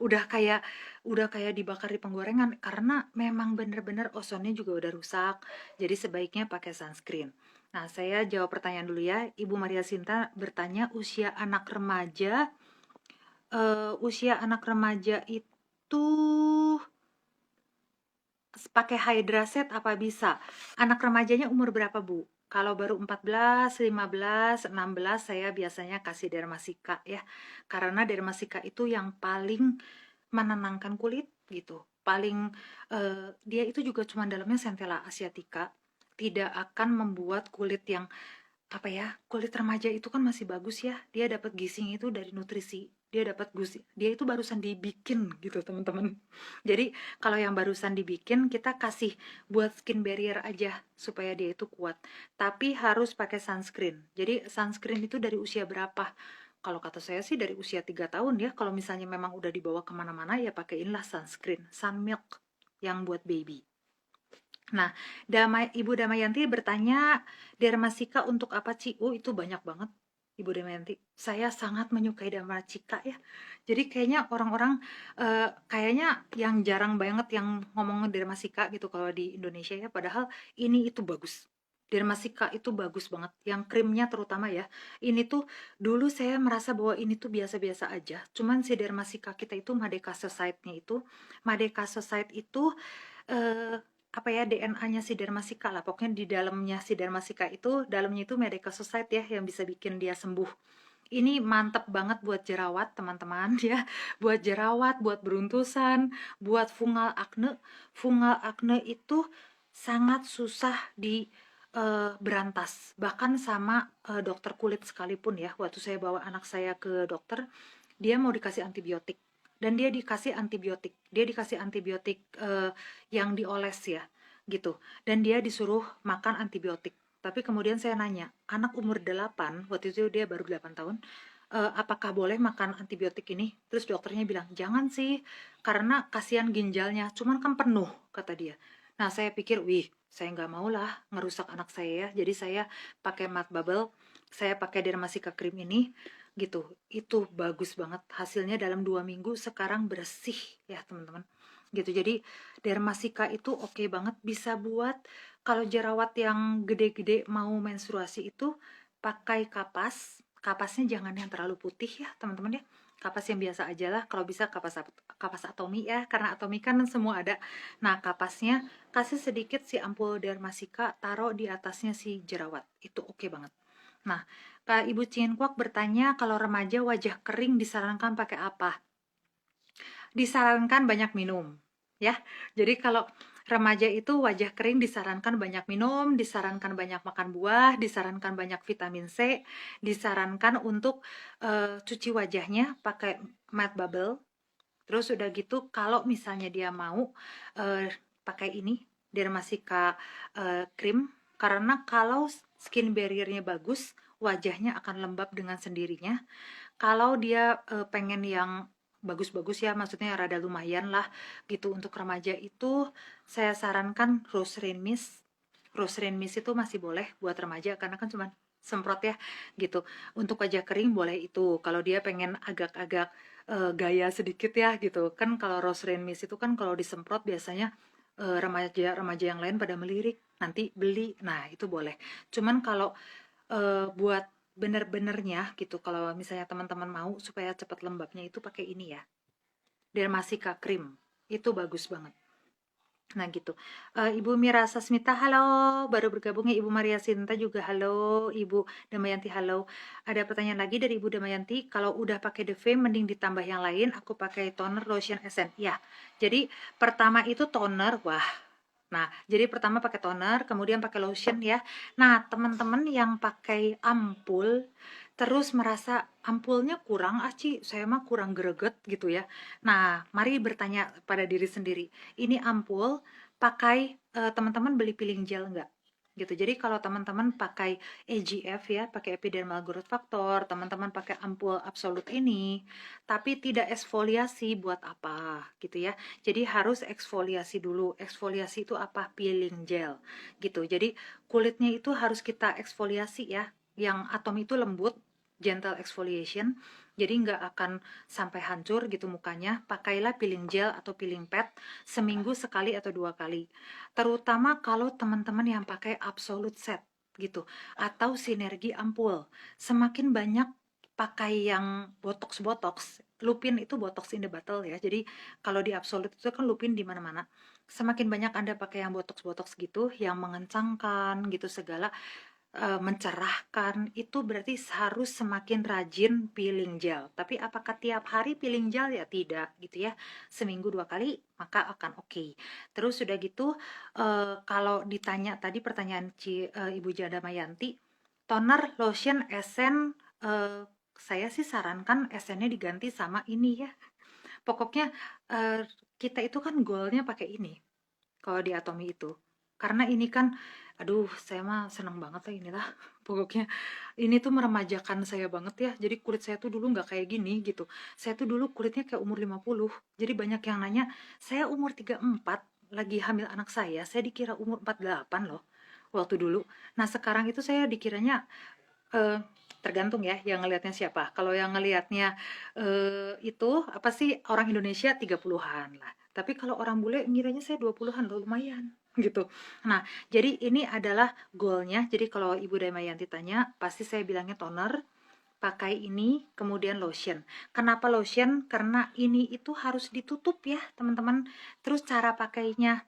udah kayak udah kayak dibakar di penggorengan karena memang bener-bener ozonnya juga udah rusak. Jadi sebaiknya pakai sunscreen. Nah, saya jawab pertanyaan dulu ya. Ibu Maria Sinta bertanya usia anak remaja itu pakai Hydraset apa bisa? Anak remajanya umur berapa, Bu? Kalau baru 14, 15, 16 saya biasanya kasih Dermasika ya. Karena Dermasika itu yang paling menenangkan kulit gitu. Paling dia itu juga cuma dalamnya Centella asiatica, tidak akan membuat kulit yang apa ya, kulit remaja itu kan masih bagus ya, dia dapat gizinya itu dari nutrisi, dia dapat gizi, dia itu barusan dibikin gitu teman-teman. Jadi kalau yang barusan dibikin kita kasih buat skin barrier aja supaya dia itu kuat, tapi harus pakai sunscreen. Jadi sunscreen itu dari usia berapa? Kalau kata saya sih dari usia 3 tahun ya. Kalau misalnya memang udah dibawa kemana-mana ya pakeinlah sunscreen, sun milk yang buat baby. Nah, Ibu Damayanti bertanya, Dermasika untuk apa, Ci? Oh, itu banyak banget, Ibu Damayanti. Saya sangat menyukai Dermasika ya. Jadi kayaknya orang-orang, kayaknya yang jarang banget yang ngomong Dermasika gitu kalau di Indonesia ya. Padahal ini itu bagus. Dermasika itu bagus banget. Yang krimnya terutama ya. Ini tuh dulu saya merasa bahwa ini tuh biasa-biasa aja. Cuman si Dermasika kita itu Madecasoside-nya itu, Madecasoside itu eh, apa ya, DNA-nya si Dermasika lah. Pokoknya di dalamnya si Dermasika itu, dalamnya itu Medica Society ya yang bisa bikin dia sembuh. Ini mantep banget buat jerawat teman-teman ya. Buat jerawat, buat beruntusan, buat fungal akne. Fungal akne itu sangat susah di berantas. Bahkan sama dokter kulit sekalipun ya. Waktu saya bawa anak saya ke dokter, dia mau dikasih antibiotik dan dia dikasih antibiotik yang dioles ya gitu, dan dia disuruh makan antibiotik. Tapi kemudian saya nanya, anak umur 8, waktu itu dia baru 8 tahun, apakah boleh makan antibiotik ini? Terus dokternya bilang jangan sih, karena kasihan ginjalnya, cuman kan penuh kata dia. Nah, saya pikir, wih, saya nggak mau lah ngerusak anak saya ya. Jadi saya pakai Mad Bubble, saya pakai Dermasika Cream ini gitu. Itu bagus banget hasilnya, dalam 2 minggu sekarang bersih ya teman-teman gitu. Jadi Dermasika itu oke banget, bisa buat kalau jerawat yang gede-gede mau menstruasi itu pakai kapasnya jangan yang terlalu putih ya teman-teman ya, kapas yang biasa aja lah, kalau bisa kapas atomi ya, karena atomi kan semua ada. Nah, kapasnya kasih sedikit si ampul Dermasika, taruh di atasnya si jerawat, itu oke banget. Nah, Kak Ibu Cienkuak bertanya, kalau remaja wajah kering disarankan pakai apa? Disarankan banyak minum, ya. Jadi kalau remaja itu wajah kering disarankan banyak minum, disarankan banyak makan buah, disarankan banyak vitamin C, disarankan untuk cuci wajahnya pakai Mad Bubble. Terus udah gitu kalau misalnya dia mau pakai ini Dermasika krim, karena kalau skin barriernya bagus, wajahnya akan lembab dengan sendirinya. Kalau dia pengen yang bagus-bagus ya, maksudnya rada lumayan lah gitu untuk remaja itu, saya sarankan Rose Rain Mist. Rose Rain Mist itu masih boleh buat remaja karena kan cuma semprot ya gitu. Untuk wajah kering boleh itu. Kalau dia pengen agak-agak gaya sedikit ya gitu. Kan kalau Rose Rain Mist itu kan kalau disemprot biasanya remaja-remaja yang lain pada melirik, nanti beli. Nah, itu boleh. Cuman kalau buat bener-benernya gitu, kalau misalnya teman-teman mau supaya cepat lembabnya itu pakai ini ya, Dermasika Cream, itu bagus banget. Nah gitu. Ibu Mira Sasmita, halo, baru bergabung ya. Ibu Maria Sinta juga halo, Ibu Damayanti halo. Ada pertanyaan lagi dari Ibu Damayanti, kalau udah pakai The Fame mending ditambah yang lain, aku pakai toner, lotion, essence ya. Jadi pertama itu toner, wah. Nah, jadi pertama pakai toner, kemudian pakai lotion ya. Nah, teman-teman yang pakai ampul, terus merasa ampulnya kurang, Ci, saya mah kurang greget gitu ya. Nah, mari bertanya pada diri sendiri, ini ampul, pakai teman-teman beli peeling gel enggak? gitu. Jadi kalau teman-teman pakai EGF ya, pakai epidermal growth factor, teman-teman pakai ampul absolut ini, tapi tidak eksfoliasi, buat apa gitu ya. Jadi harus eksfoliasi dulu. Eksfoliasi itu apa? Peeling gel gitu. Jadi kulitnya itu harus kita eksfoliasi ya. Yang atom itu lembut, gentle exfoliation. Jadi nggak akan sampai hancur gitu mukanya. Pakailah peeling gel atau peeling pad seminggu sekali atau 2 kali. Terutama kalau teman-teman yang pakai absolute set gitu atau sinergi ampul. Semakin banyak pakai yang botox, lupin itu botox in the bottle ya. Jadi kalau di absolute itu kan lupin di mana-mana. Semakin banyak Anda pakai yang botox gitu, yang mengencangkan gitu segala, mencerahkan, itu berarti harus semakin rajin peeling gel. Tapi apakah tiap hari peeling gel? Ya tidak gitu ya. Seminggu 2 kali maka akan oke. Terus sudah gitu, kalau ditanya tadi pertanyaan Ibu Jada Mayanti, toner, lotion, esen, saya sih sarankan esennya diganti sama ini ya. Pokoknya kita itu kan goalnya pakai ini kalau di Atomi itu. Karena ini kan, aduh saya mah seneng banget lah inilah. Pokoknya ini tuh meremajakan saya banget ya. Jadi kulit saya tuh dulu nggak kayak gini gitu. Saya tuh dulu kulitnya kayak umur 50. Jadi banyak yang nanya, saya umur 34 lagi hamil anak saya dikira umur 48 loh waktu dulu. Nah sekarang itu saya dikiranya, eh, tergantung ya yang ngelihatnya siapa. Kalau yang ngelihatnya itu apa sih, orang Indonesia 30-an lah. Tapi kalau orang bule ngiranya saya 20-an loh, lumayan gitu. Nah, jadi ini adalah goalnya. Jadi kalau Ibu Damayanti tanya, pasti saya bilangnya toner, pakai ini, kemudian lotion. Kenapa lotion? Karena ini itu harus ditutup ya, teman-teman. Terus cara pakainya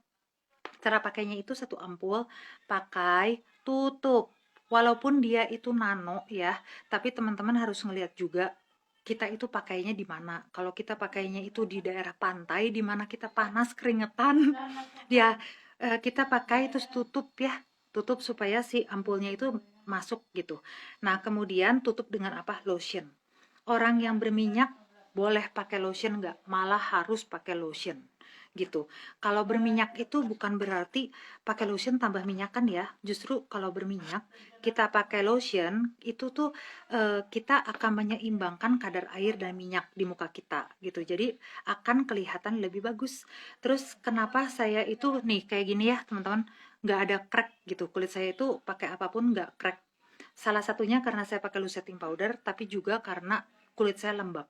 itu satu ampul, pakai, tutup. Walaupun dia itu nano ya, tapi teman-teman harus ngelihat juga kita itu pakainya di mana. Kalau kita pakainya itu di daerah pantai, di mana kita panas keringetan, ya kita pakai terus tutup ya, tutup supaya si ampulnya itu masuk gitu. Nah kemudian tutup dengan apa? Lotion. Orang yang berminyak boleh pakai lotion nggak? Malah harus pakai lotion gitu. Kalau berminyak itu bukan berarti pakai lotion tambah minyak kan ya. Justru kalau berminyak kita pakai lotion itu tuh kita akan menyeimbangkan kadar air dan minyak di muka kita gitu. Jadi akan kelihatan lebih bagus. Terus kenapa saya itu nih kayak gini ya teman-teman, nggak ada crack gitu. Kulit saya itu pakai apapun nggak crack. Salah satunya karena saya pakai loose setting powder, tapi juga karena kulit saya lembab.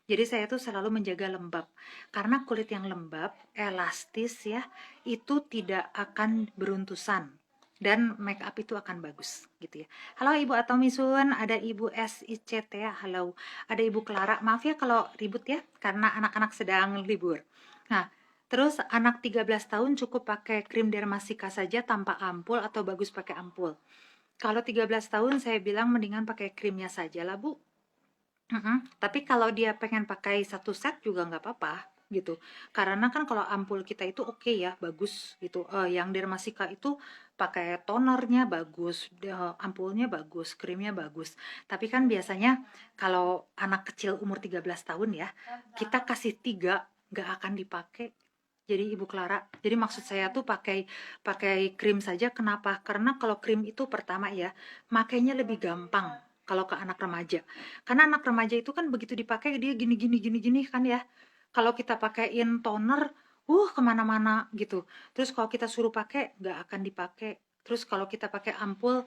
Jadi saya tuh selalu menjaga lembab. Karena kulit yang lembab, elastis ya, itu tidak akan beruntusan. Dan make up itu akan bagus gitu ya. Halo Ibu Atomisun, ada Ibu SICT ya, halo. Ada Ibu Clara, maaf ya kalau ribut ya, karena anak-anak sedang libur. Nah, terus anak 13 tahun cukup pakai krim Dermasika saja tanpa ampul atau bagus pakai ampul? Kalau 13 tahun saya bilang mendingan pakai krimnya saja lah Bu. Tapi kalau dia pengen pakai satu set juga nggak apa-apa gitu. Karena kan kalau ampul kita itu oke ya, bagus gitu. Yang Dermasika itu pakai tonernya bagus, ampulnya bagus, krimnya bagus. Tapi kan biasanya kalau anak kecil umur 13 tahun ya, kita kasih 3 nggak akan dipakai. Jadi Ibu Clara, jadi maksud saya tuh pakai pakai krim saja. Kenapa? Karena kalau krim itu pertama ya, makainya lebih gampang kalau ke anak remaja. Karena anak remaja itu kan begitu dipakai dia gini gini gini gini kan ya. Kalau kita pakaiin toner, kemana-mana gitu. Terus kalau kita suruh pakai nggak akan dipakai. Terus kalau kita pakai ampul,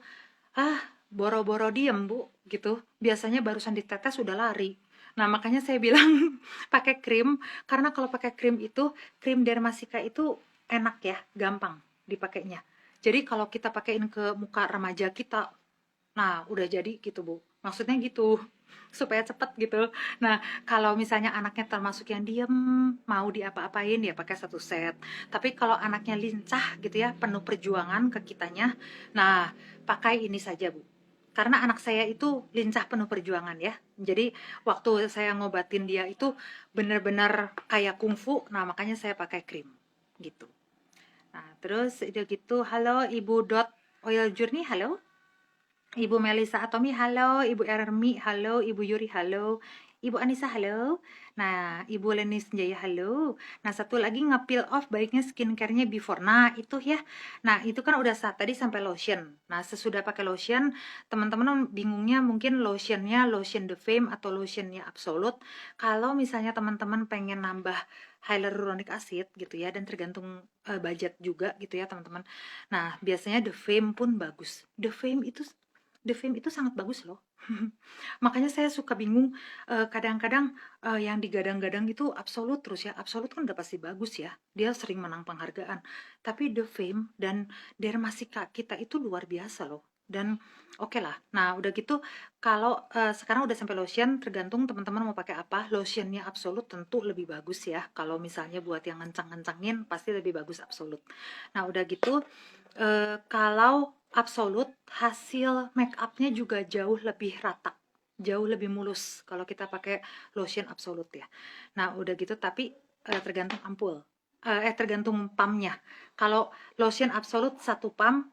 ah boro-boro diem Bu gitu. Biasanya barusan ditetes sudah lari. Nah makanya saya bilang pakai krim, karena kalau pakai krim itu, krim Dermasika itu enak ya, gampang dipakainya. Jadi kalau kita pakaiin ke muka remaja kita, nah udah jadi gitu Bu, maksudnya gitu supaya cepet gitu. Nah kalau misalnya anaknya termasuk yang diem, mau diapa-apain ya pakai satu set. Tapi kalau anaknya lincah gitu ya, penuh perjuangan ke kitanya, nah pakai ini saja Bu. Karena anak saya itu lincah penuh perjuangan ya. Jadi waktu saya ngobatin dia itu bener-bener kayak kungfu. Nah makanya saya pakai krim gitu. Nah terus udah gitu, halo Ibu Dot Oil Journey, halo. Ibu Melisa Atomi, halo. Ibu Ermi, halo. Ibu Yuri, halo. Ibu Anissa halo. Nah, Ibu Leni Senjaya halo. Nah, satu lagi nge-peel off baiknya skincare-nya before. Nah, itu ya. Nah, itu kan udah tadi sampai lotion. Nah, sesudah pakai lotion, teman-teman bingungnya mungkin lotionnya lotion The Fame atau lotionnya Absolute. Kalau misalnya teman-teman pengen nambah hyaluronic acid gitu ya, dan tergantung budget juga gitu ya teman-teman. Nah, biasanya The Fame pun bagus. The Fame itu sangat bagus loh. Makanya saya suka bingung, kadang-kadang yang digadang-gadang itu Absolut terus ya. Absolut kan udah pasti bagus ya. Dia sering menang penghargaan. Tapi The Fame dan Dermasica kita itu luar biasa loh. Dan oke lah. Nah, udah gitu kalau sekarang udah sampai lotion, tergantung teman-teman mau pakai apa. Lotionnya Absolut tentu lebih bagus ya. Kalau misalnya buat yang ngencang-ngencangin pasti lebih bagus Absolut. Nah, udah gitu kalau Absolut hasil make upnya juga jauh lebih rata, jauh lebih mulus kalau kita pakai lotion Absolut ya. Nah udah gitu tapi tergantung ampul, tergantung pumpnya. Kalau lotion Absolut satu pump,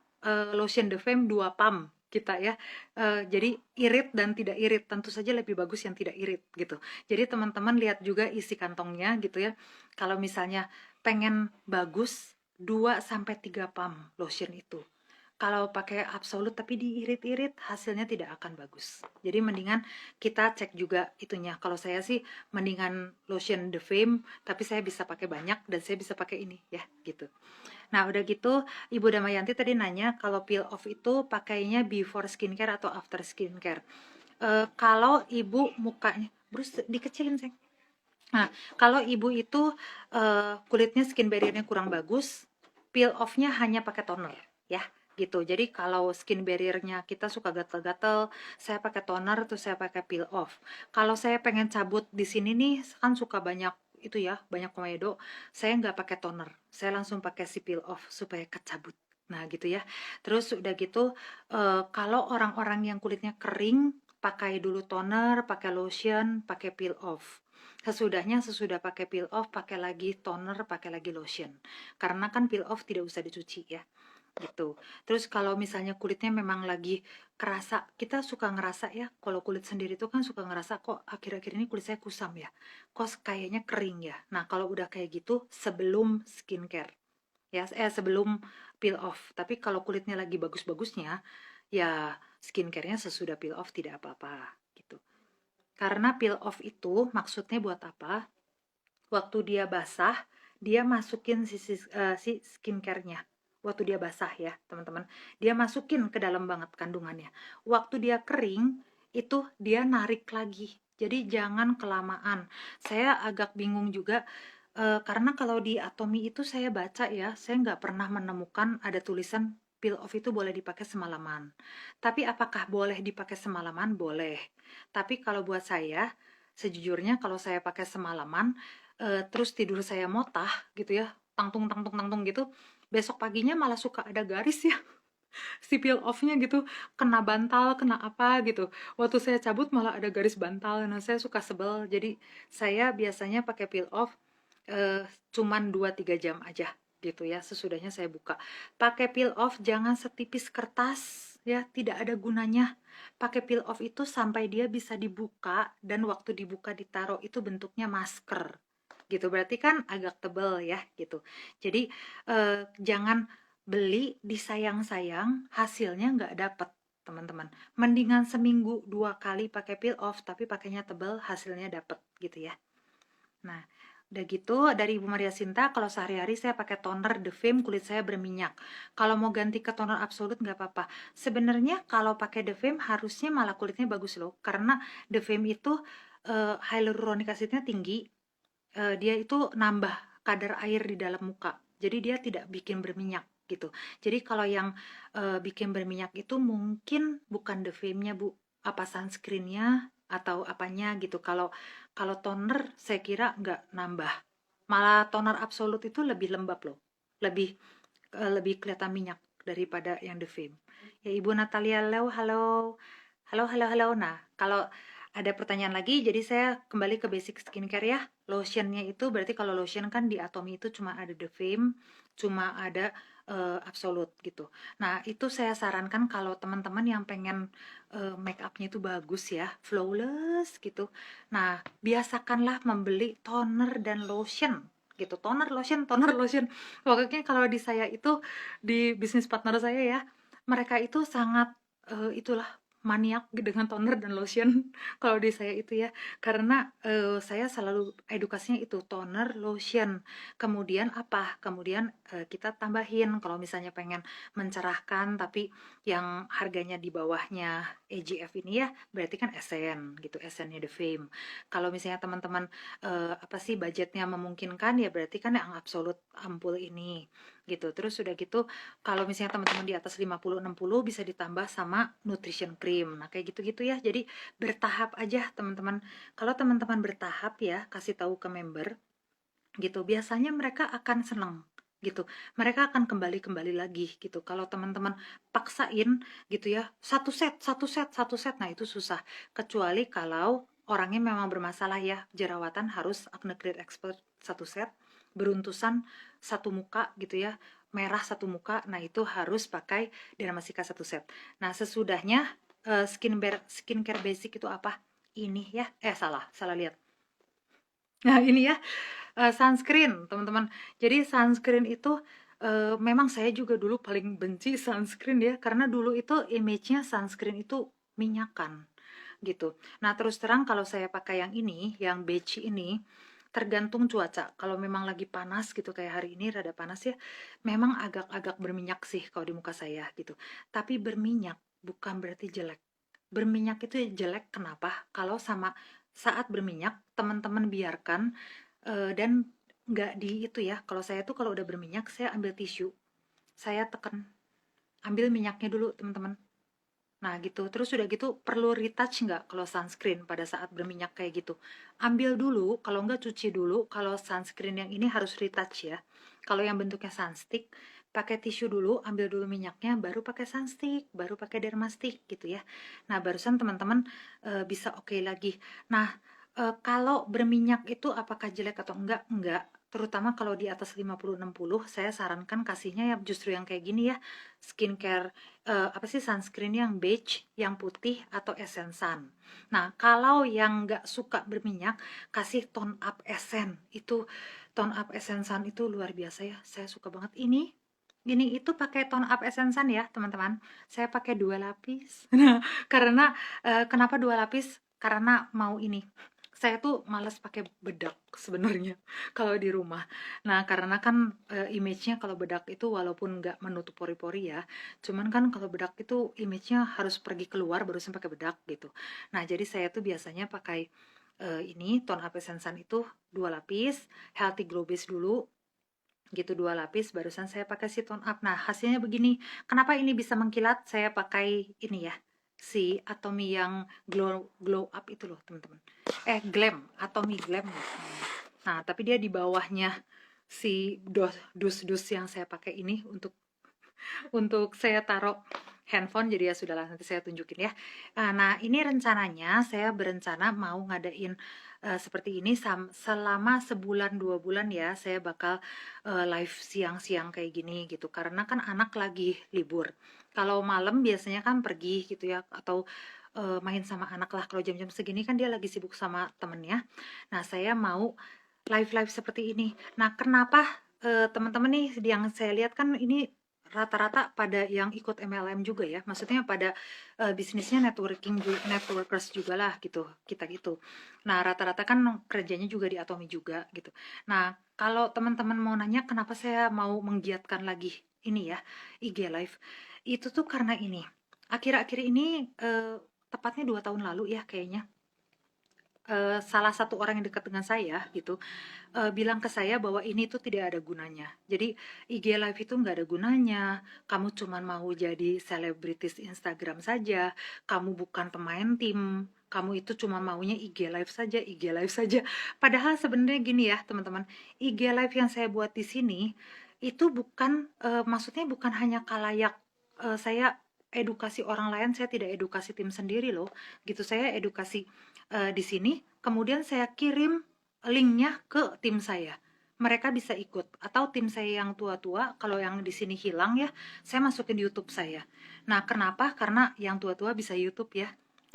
lotion The Fame 2 pump kita ya. Jadi irit dan tidak irit, tentu saja lebih bagus yang tidak irit gitu. Jadi teman-teman lihat juga isi kantongnya gitu ya. Kalau misalnya pengen bagus 2 sampai 3 pump lotion itu. Kalau pakai Absolut tapi diirit-irit hasilnya tidak akan bagus. Jadi mendingan kita cek juga itunya. Kalau saya sih mendingan lotion The Fame tapi saya bisa pakai banyak dan saya bisa pakai ini ya gitu. Nah udah gitu Ibu Damayanti tadi nanya kalau peel off itu pakainya before skincare atau after skincare. Kalau ibu mukanya, Bruce dikecilin sayang. Nah, kalau ibu itu kulitnya skin barrier-nya kurang bagus, peel off-nya hanya pakai toner, ya, gitu. Jadi kalau skin barrier-nya kita suka gatel-gatel, saya pakai toner, terus saya pakai peel off. Kalau saya pengen cabut di sini nih, kan suka banyak itu ya, banyak komedo, saya nggak pakai toner, saya langsung pakai si peel off supaya kecabut. Nah gitu ya. Terus udah gitu, kalau orang-orang yang kulitnya kering, pakai dulu toner, pakai lotion, pakai peel off. Sesudah pakai peel off, pakai lagi toner, pakai lagi lotion. Karena kan peel off tidak usah dicuci ya. Gitu. Terus kalau misalnya kulitnya memang lagi kerasa, kita suka ngerasa ya, kalau kulit sendiri tuh kan suka ngerasa kok akhir-akhir ini kulit saya kusam ya. Kok kayaknya kering ya. Nah, kalau udah kayak gitu sebelum skincare. Ya, sebelum peel off. Tapi kalau kulitnya lagi bagus-bagusnya, ya skincare-nya sesudah peel off tidak apa-apa gitu. Karena peel off itu maksudnya buat apa? Waktu dia basah, dia masukin si skincare-nya. Waktu dia basah ya, teman-teman. Dia masukin ke dalam banget kandungannya. Waktu dia kering, itu dia narik lagi. Jadi jangan kelamaan. Saya agak bingung juga karena kalau di Atomi itu saya baca ya, saya nggak pernah menemukan ada tulisan peel off itu boleh dipakai semalaman. Tapi apakah boleh dipakai semalaman? Boleh. Tapi kalau buat saya, sejujurnya kalau saya pakai semalaman, terus tidur saya motah gitu ya, tangtung tangtung tangtung gitu, besok paginya malah suka ada garis ya, si peel off-nya gitu, kena bantal, kena apa gitu. Waktu saya cabut malah ada garis bantal, nah saya suka sebel. Jadi saya biasanya pakai peel off cuman 2-3 jam aja gitu ya, sesudahnya saya buka. Pakai peel off jangan setipis kertas ya, tidak ada gunanya. Pakai peel off itu sampai dia bisa dibuka dan waktu dibuka ditaruh itu bentuknya masker gitu, berarti kan agak tebel ya gitu. Jadi jangan beli disayang-sayang hasilnya nggak dapet teman-teman. Mendingan seminggu 2 kali pakai peel off tapi pakainya tebel hasilnya dapet gitu ya. Nah, udah gitu dari Ibu Maria Sinta, kalau sehari-hari saya pakai toner The Fame, kulit saya berminyak. Kalau mau ganti ke toner Absolut nggak apa-apa. Sebenarnya kalau pakai The Fame harusnya malah kulitnya bagus loh, karena The Fame itu hyaluronic acidnya tinggi, dia itu nambah kadar air di dalam muka. Jadi dia tidak bikin berminyak gitu. Jadi kalau yang bikin berminyak itu mungkin bukan The Fame-nya Bu, apa sunscreen-nya atau apanya gitu. Kalau toner saya kira nggak nambah. Malah toner Absolut itu lebih lembab loh. Lebih lebih kelihatan minyak daripada yang The Fame. Ya Ibu Natalia Leo, halo. Halo, halo, halo. Nah, kalau ada pertanyaan lagi, jadi saya kembali ke basic skincare ya. Lotionnya itu berarti kalau lotion kan di Atomy itu cuma ada The Fame cuma ada absolut gitu. Nah, itu saya sarankan kalau teman-teman yang pengen make upnya itu bagus ya, flawless gitu. Nah, biasakanlah membeli toner dan lotion gitu. Toner, lotion, toner, lotion. Pokoknya kalau di saya itu, di bisnis partner saya ya, mereka itu sangat itulah maniak dengan toner dan lotion kalau di saya itu ya, karena saya selalu edukasinya itu toner, lotion. Kemudian apa? Kemudian kita tambahin kalau misalnya pengen mencerahkan tapi yang harganya di bawahnya EGF ini ya, berarti kan esen gitu, esennya The Fame. Kalau misalnya teman-teman apa sih budgetnya memungkinkan ya, berarti kan yang absolut ampul ini gitu. Terus sudah gitu, kalau misalnya teman-teman di atas 50-60 bisa ditambah sama nutrition cream. Nah, kayak gitu-gitu ya. Jadi bertahap aja teman-teman. Kalau teman-teman bertahap ya, kasih tahu ke member gitu, biasanya mereka akan seneng gitu. Mereka akan kembali-kembali lagi gitu. Kalau teman-teman paksain gitu ya, satu set, satu set, satu set, nah itu susah. Kecuali kalau orangnya memang bermasalah ya, jerawatan harus acne clear expert satu set, beruntusan satu muka gitu ya, merah satu muka, nah itu harus pakai Dermasika satu set. Nah, sesudahnya skincare basic itu apa? Ini ya, salah lihat. Nah, ini ya, sunscreen, teman-teman. Jadi sunscreen itu memang saya juga dulu paling benci sunscreen ya, karena dulu itu image-nya sunscreen itu minyakan gitu. Nah, terus terang kalau saya pakai yang ini, yang beige ini, tergantung cuaca. Kalau memang lagi panas gitu kayak hari ini rada panas ya, memang agak-agak berminyak sih kalau di muka saya gitu. Tapi berminyak bukan berarti jelek. Berminyak itu jelek kenapa? Kalau sama saat berminyak, teman-teman biarkan dan nggak di itu ya. Kalau saya tuh kalau udah berminyak, saya ambil tisu, saya tekan, ambil minyaknya dulu teman-teman. Nah gitu, terus udah gitu perlu retouch nggak kalau sunscreen pada saat berminyak kayak gitu? Ambil dulu, kalau nggak cuci dulu. Kalau sunscreen yang ini harus retouch ya. Kalau yang bentuknya sunstick, pakai tisu dulu, ambil dulu minyaknya, baru pakai sunstick, baru pakai dermastick gitu ya. Nah barusan teman-teman bisa oke lagi. Nah kalau berminyak itu apakah jelek atau enggak? Enggak. Terutama kalau di atas 50-60, saya sarankan kasihnya ya justru yang kayak gini ya. Skincare apa sih, sunscreen yang beige, yang putih atau essence sun. Nah, kalau yang nggak suka berminyak, kasih tone up essence. Itu tone up essence sun itu luar biasa ya. Saya suka banget ini itu pakai tone up essence sun ya, teman-teman. Saya pakai 2 lapis. Nah, karena kenapa 2 lapis? Karena mau ini. Saya tuh males pakai bedak sebenarnya kalau di rumah. Nah, karena kan image-nya kalau bedak itu walaupun nggak menutup pori-pori ya, cuman kan kalau bedak itu image-nya harus pergi keluar baru pakai bedak gitu. Nah, jadi saya tuh biasanya pakai ini tone up essence sun itu 2 lapis, healthy glow base dulu gitu 2 lapis, barusan saya pakai si tone up. Nah, hasilnya begini. Kenapa ini bisa mengkilat? Saya pakai ini ya, si Atomy yang glow glow up itu loh teman-teman. Glam, Atomy Glam. Nah, tapi dia di bawahnya si dus yang saya pakai ini untuk saya taruh handphone, jadi ya sudahlah nanti saya tunjukin ya. Nah, ini rencananya saya berencana mau ngadain seperti ini selama sebulan 2 bulan ya. Saya bakal live siang-siang kayak gini gitu, karena kan anak lagi libur. Kalau malam biasanya kan pergi gitu ya, atau main sama anak lah. Kalau jam-jam segini kan dia lagi sibuk sama temennya. Nah, saya mau live-live seperti ini. Nah, kenapa teman-teman nih yang saya lihat kan ini rata-rata pada yang ikut MLM juga ya, maksudnya pada bisnisnya networkers juga lah gitu, kita gitu. Nah, rata-rata kan kerjanya juga di Atomy juga gitu. Nah, kalau teman-teman mau nanya kenapa saya mau menggiatkan lagi ini ya, IG Live, itu tuh karena ini, akhir-akhir ini tepatnya 2 tahun lalu ya kayaknya, salah satu orang yang dekat dengan saya gitu bilang ke saya bahwa ini tuh tidak ada gunanya. Jadi IG Live itu nggak ada gunanya. Kamu cuma mau jadi selebritis Instagram saja. Kamu bukan pemain tim. Kamu itu cuma maunya IG Live saja, IG Live saja. Padahal sebenarnya gini ya teman-teman, IG Live yang saya buat di sini itu bukan maksudnya bukan hanya kalayak saya edukasi orang lain, saya tidak edukasi tim sendiri loh. Gitu, saya edukasi di sini, kemudian saya kirim linknya ke tim saya. mereka bisa ikut. Atau tim saya yang tua-tua, kalau yang di sini hilang ya, saya masukin di YouTube saya. Nah, kenapa? Karena yang tua-tua bisa YouTube ya,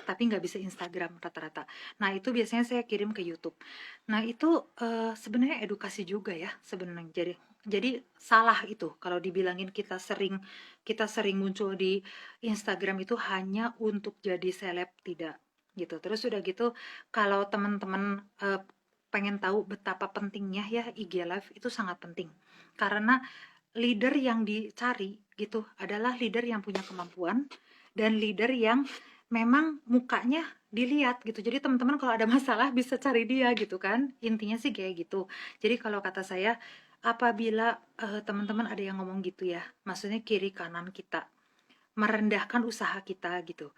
tapi nggak bisa Instagram rata-rata. Nah, itu biasanya saya kirim ke YouTube. Nah, itu sebenarnya edukasi juga ya sebenarnya. Jadi salah itu kalau dibilangin kita sering muncul di Instagram itu hanya untuk jadi seleb, tidak gitu. Terus udah gitu, kalau teman-teman pengen tahu betapa pentingnya ya IG Live, itu sangat penting. Karena leader yang dicari gitu adalah leader yang punya kemampuan dan leader yang memang mukanya dilihat gitu. Jadi teman-teman kalau ada masalah bisa cari dia gitu kan. Intinya sih kayak gitu. Jadi kalau kata saya, apabila teman-teman ada yang ngomong gitu ya, maksudnya kiri kanan kita merendahkan usaha kita gitu.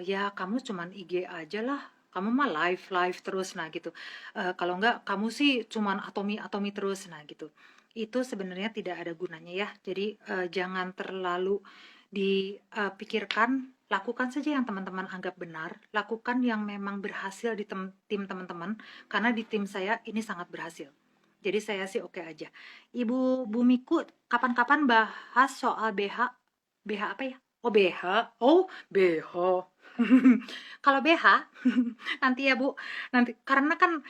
Ya kamu cuman IG aja lah, kamu mah live live terus, nah gitu. Kalau enggak kamu sih cuman atomi atomi terus, nah gitu. Itu sebenarnya tidak ada gunanya ya. Jadi jangan terlalu dipikirkan, lakukan saja yang teman-teman anggap benar, lakukan yang memang berhasil di tim teman-teman, karena di tim saya ini sangat berhasil. Jadi saya sih oke aja. Ibu Bumiku kapan-kapan bahas soal BH. BH apa ya? Oh BH. Oh BH. Kalau BH nanti ya Bu. Nanti karena kan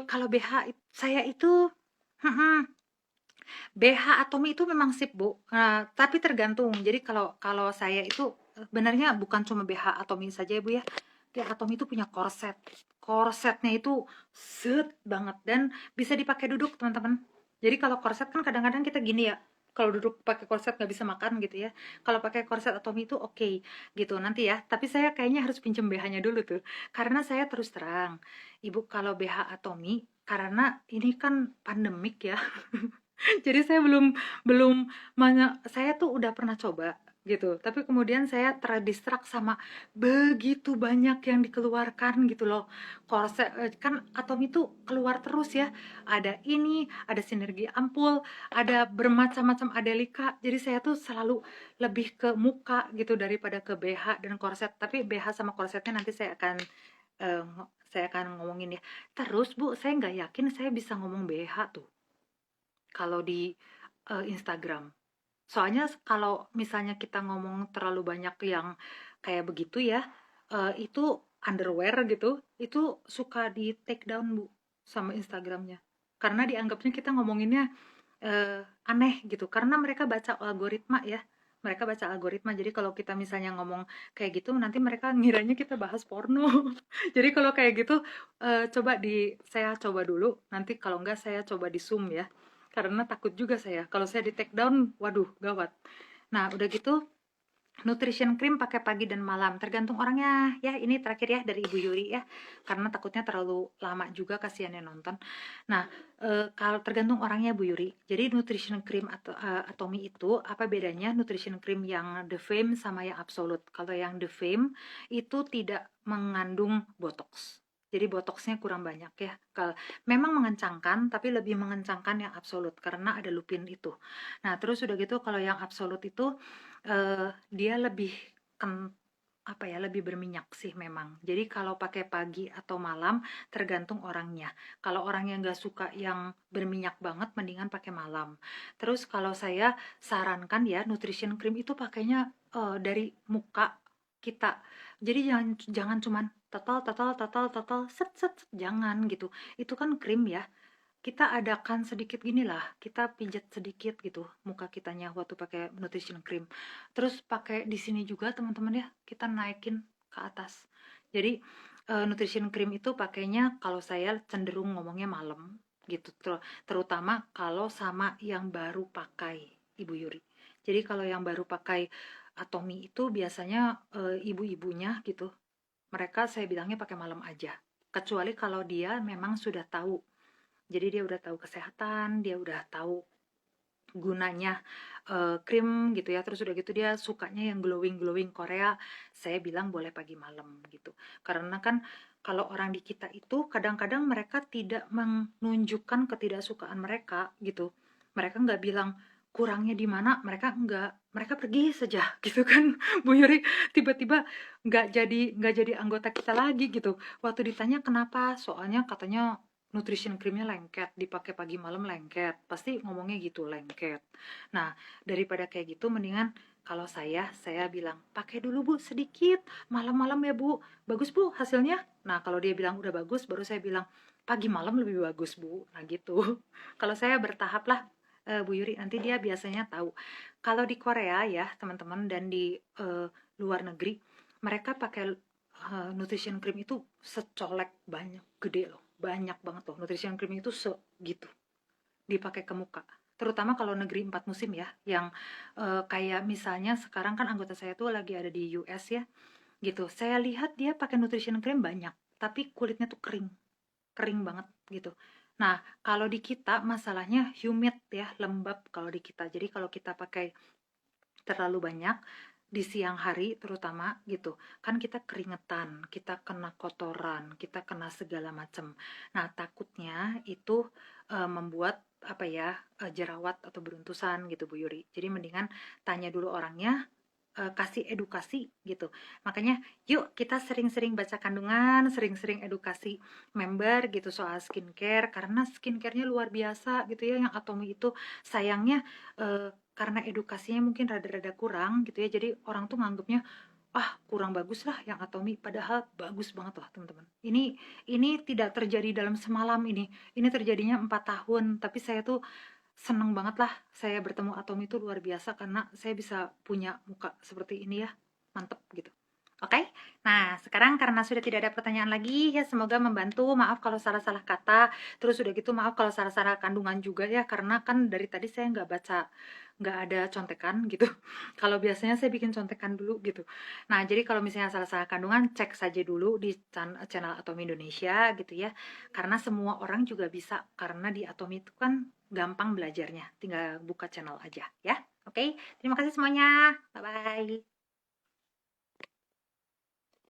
kalau BH saya itu BH Atomi itu memang sip Bu. Nah, tapi tergantung. Jadi kalau kalau saya itu benarnya bukan cuma BH Atomi saja ya Bu ya. BH Atomi itu punya korset. Korsetnya itu set banget dan bisa dipakai duduk teman-teman. Jadi kalau korset kan kadang-kadang kita gini ya. Kalau duduk pakai korset nggak bisa makan gitu ya. Kalau pakai korset Atomi itu oke gitu nanti ya. Tapi saya kayaknya harus pinjem BH-nya dulu tuh. Karena saya terus terang, Ibu kalau BH Atomi karena ini kan pandemik ya. Jadi saya belum belum saya tuh udah pernah coba gitu, tapi kemudian saya terdistrak sama begitu banyak yang dikeluarkan gitu loh. Korset kan Atom itu keluar terus ya. Ada ini, ada sinergi ampul, ada bermacam-macam adelika. Jadi saya tuh selalu lebih ke muka gitu daripada ke BH dan korset. Tapi BH sama korsetnya nanti eh, saya akan ngomongin ya. Terus Bu, saya nggak yakin saya bisa ngomong BH tuh kalau di Instagram. Soalnya kalau misalnya kita ngomong terlalu banyak yang kayak begitu ya, itu underwear gitu, itu suka di take down Bu sama Instagramnya. Karena dianggapnya kita ngomonginnya aneh gitu. Karena mereka baca algoritma ya. Mereka baca algoritma. Jadi kalau kita misalnya ngomong kayak gitu, nanti mereka ngiranya kita bahas porno. Jadi kalau kayak gitu, saya coba dulu. Nanti kalau enggak saya coba di Zoom ya. Karena takut juga saya. Kalau saya di take down, waduh, gawat. Nah, udah gitu nutrition cream pakai pagi dan malam, tergantung orangnya ya. Ini terakhir ya dari Ibu Yuri ya, karena takutnya terlalu lama juga kasihan yang nonton. Nah, kalau tergantung orangnya Bu Yuri. Jadi nutrition cream atau Atomi itu apa bedanya nutrition cream yang The Fame sama yang Absolute? Kalau yang The Fame itu tidak mengandung botox. Jadi botoxnya kurang banyak ya. Kalau memang mengencangkan, tapi lebih mengencangkan yang Absolute karena ada lupin itu. Nah, terus udah gitu kalau yang Absolute itu dia lebih ken apa ya, lebih berminyak sih memang. Jadi kalau pakai pagi atau malam tergantung orangnya. Kalau orang yang nggak suka yang berminyak banget, mendingan pakai malam. Terus kalau saya sarankan ya, nutrition cream itu pakainya dari muka kita. Jadi jangan jangan cuman total total total total set set set, jangan gitu. Itu kan krim ya, kita adakan sedikit gini lah, kita pijat sedikit gitu muka kitanya waktu pakai nutrition cream. Terus pakai di sini juga teman-teman ya, kita naikin ke atas. Jadi nutrition cream itu pakainya kalau saya cenderung ngomongnya malam gitu, terutama kalau sama yang baru pakai Ibu Yuri. Jadi kalau yang baru pakai Atomi itu biasanya ibu-ibunya gitu, mereka saya bilangnya pakai malam aja. Kecuali kalau dia memang sudah tahu, jadi dia udah tahu kesehatan, dia udah tahu gunanya krim gitu ya. Terus udah gitu dia sukanya yang glowing-glowing Korea, saya bilang boleh pagi malam gitu. Karena kan kalau orang di kita itu kadang-kadang mereka tidak menunjukkan ketidaksukaan mereka gitu. Mereka nggak bilang kurangnya di mana, mereka pergi saja gitu kan. Bu Yuri tiba-tiba nggak jadi anggota kita lagi gitu. Waktu ditanya kenapa, soalnya katanya nutrition creamnya lengket, dipakai pagi malam lengket, pasti ngomongnya gitu, lengket. Nah, daripada kayak gitu mendingan kalau saya bilang pakai dulu Bu sedikit, malam-malam ya Bu, bagus Bu hasilnya. Nah, kalau dia bilang udah bagus, baru saya bilang pagi malam lebih bagus Bu. Nah gitu. Kalau saya bertahap lah, Bu Yuri, nanti dia biasanya tahu. Kalau di Korea ya teman-teman, dan di luar negeri, mereka pakai nutrition cream itu secolek banyak, gede loh, banyak banget loh. Nutrition cream itu segitu dipakai ke muka, terutama kalau negeri 4 musim ya, yang kayak misalnya sekarang kan anggota saya tuh lagi ada di US ya, gitu. Saya lihat dia pakai nutrition cream banyak, tapi kulitnya tuh kering, kering banget gitu. Nah, kalau di kita masalahnya humid ya, lembab kalau di kita. Jadi kalau kita pakai terlalu banyak di siang hari terutama gitu, kan kita keringetan, kita kena kotoran, kita kena segala macam. Nah, takutnya itu membuat apa ya, jerawat atau beruntusan gitu Bu Yuri. Jadi mendingan tanya dulu orangnya, kasih edukasi gitu. Makanya yuk kita sering-sering baca kandungan, sering-sering edukasi member gitu soal skincare, karena skincare-nya luar biasa gitu ya yang Atomy itu. Sayangnya karena edukasinya mungkin rada-rada kurang gitu ya, jadi orang tuh nganggepnya ah kurang bagus lah yang Atomy, padahal bagus banget loh teman-teman. Ini tidak terjadi dalam semalam, ini terjadinya 4 tahun, tapi saya tuh seneng banget lah saya bertemu Atomy itu luar biasa, karena saya bisa punya muka seperti ini ya, mantep gitu. Oke, nah sekarang karena sudah tidak ada pertanyaan lagi ya, semoga membantu. Maaf kalau salah-salah kata, terus udah gitu maaf kalau salah-salah kandungan juga ya, karena kan dari tadi saya nggak baca, nggak ada contekan gitu. Kalau biasanya saya bikin contekan dulu gitu. Nah, jadi kalau misalnya salah-salah kandungan, cek saja dulu di channel Atomy Indonesia gitu ya. Karena semua orang juga bisa, karena di Atomy itu kan gampang belajarnya, tinggal buka channel aja ya. Oke, terima kasih semuanya. Bye-bye.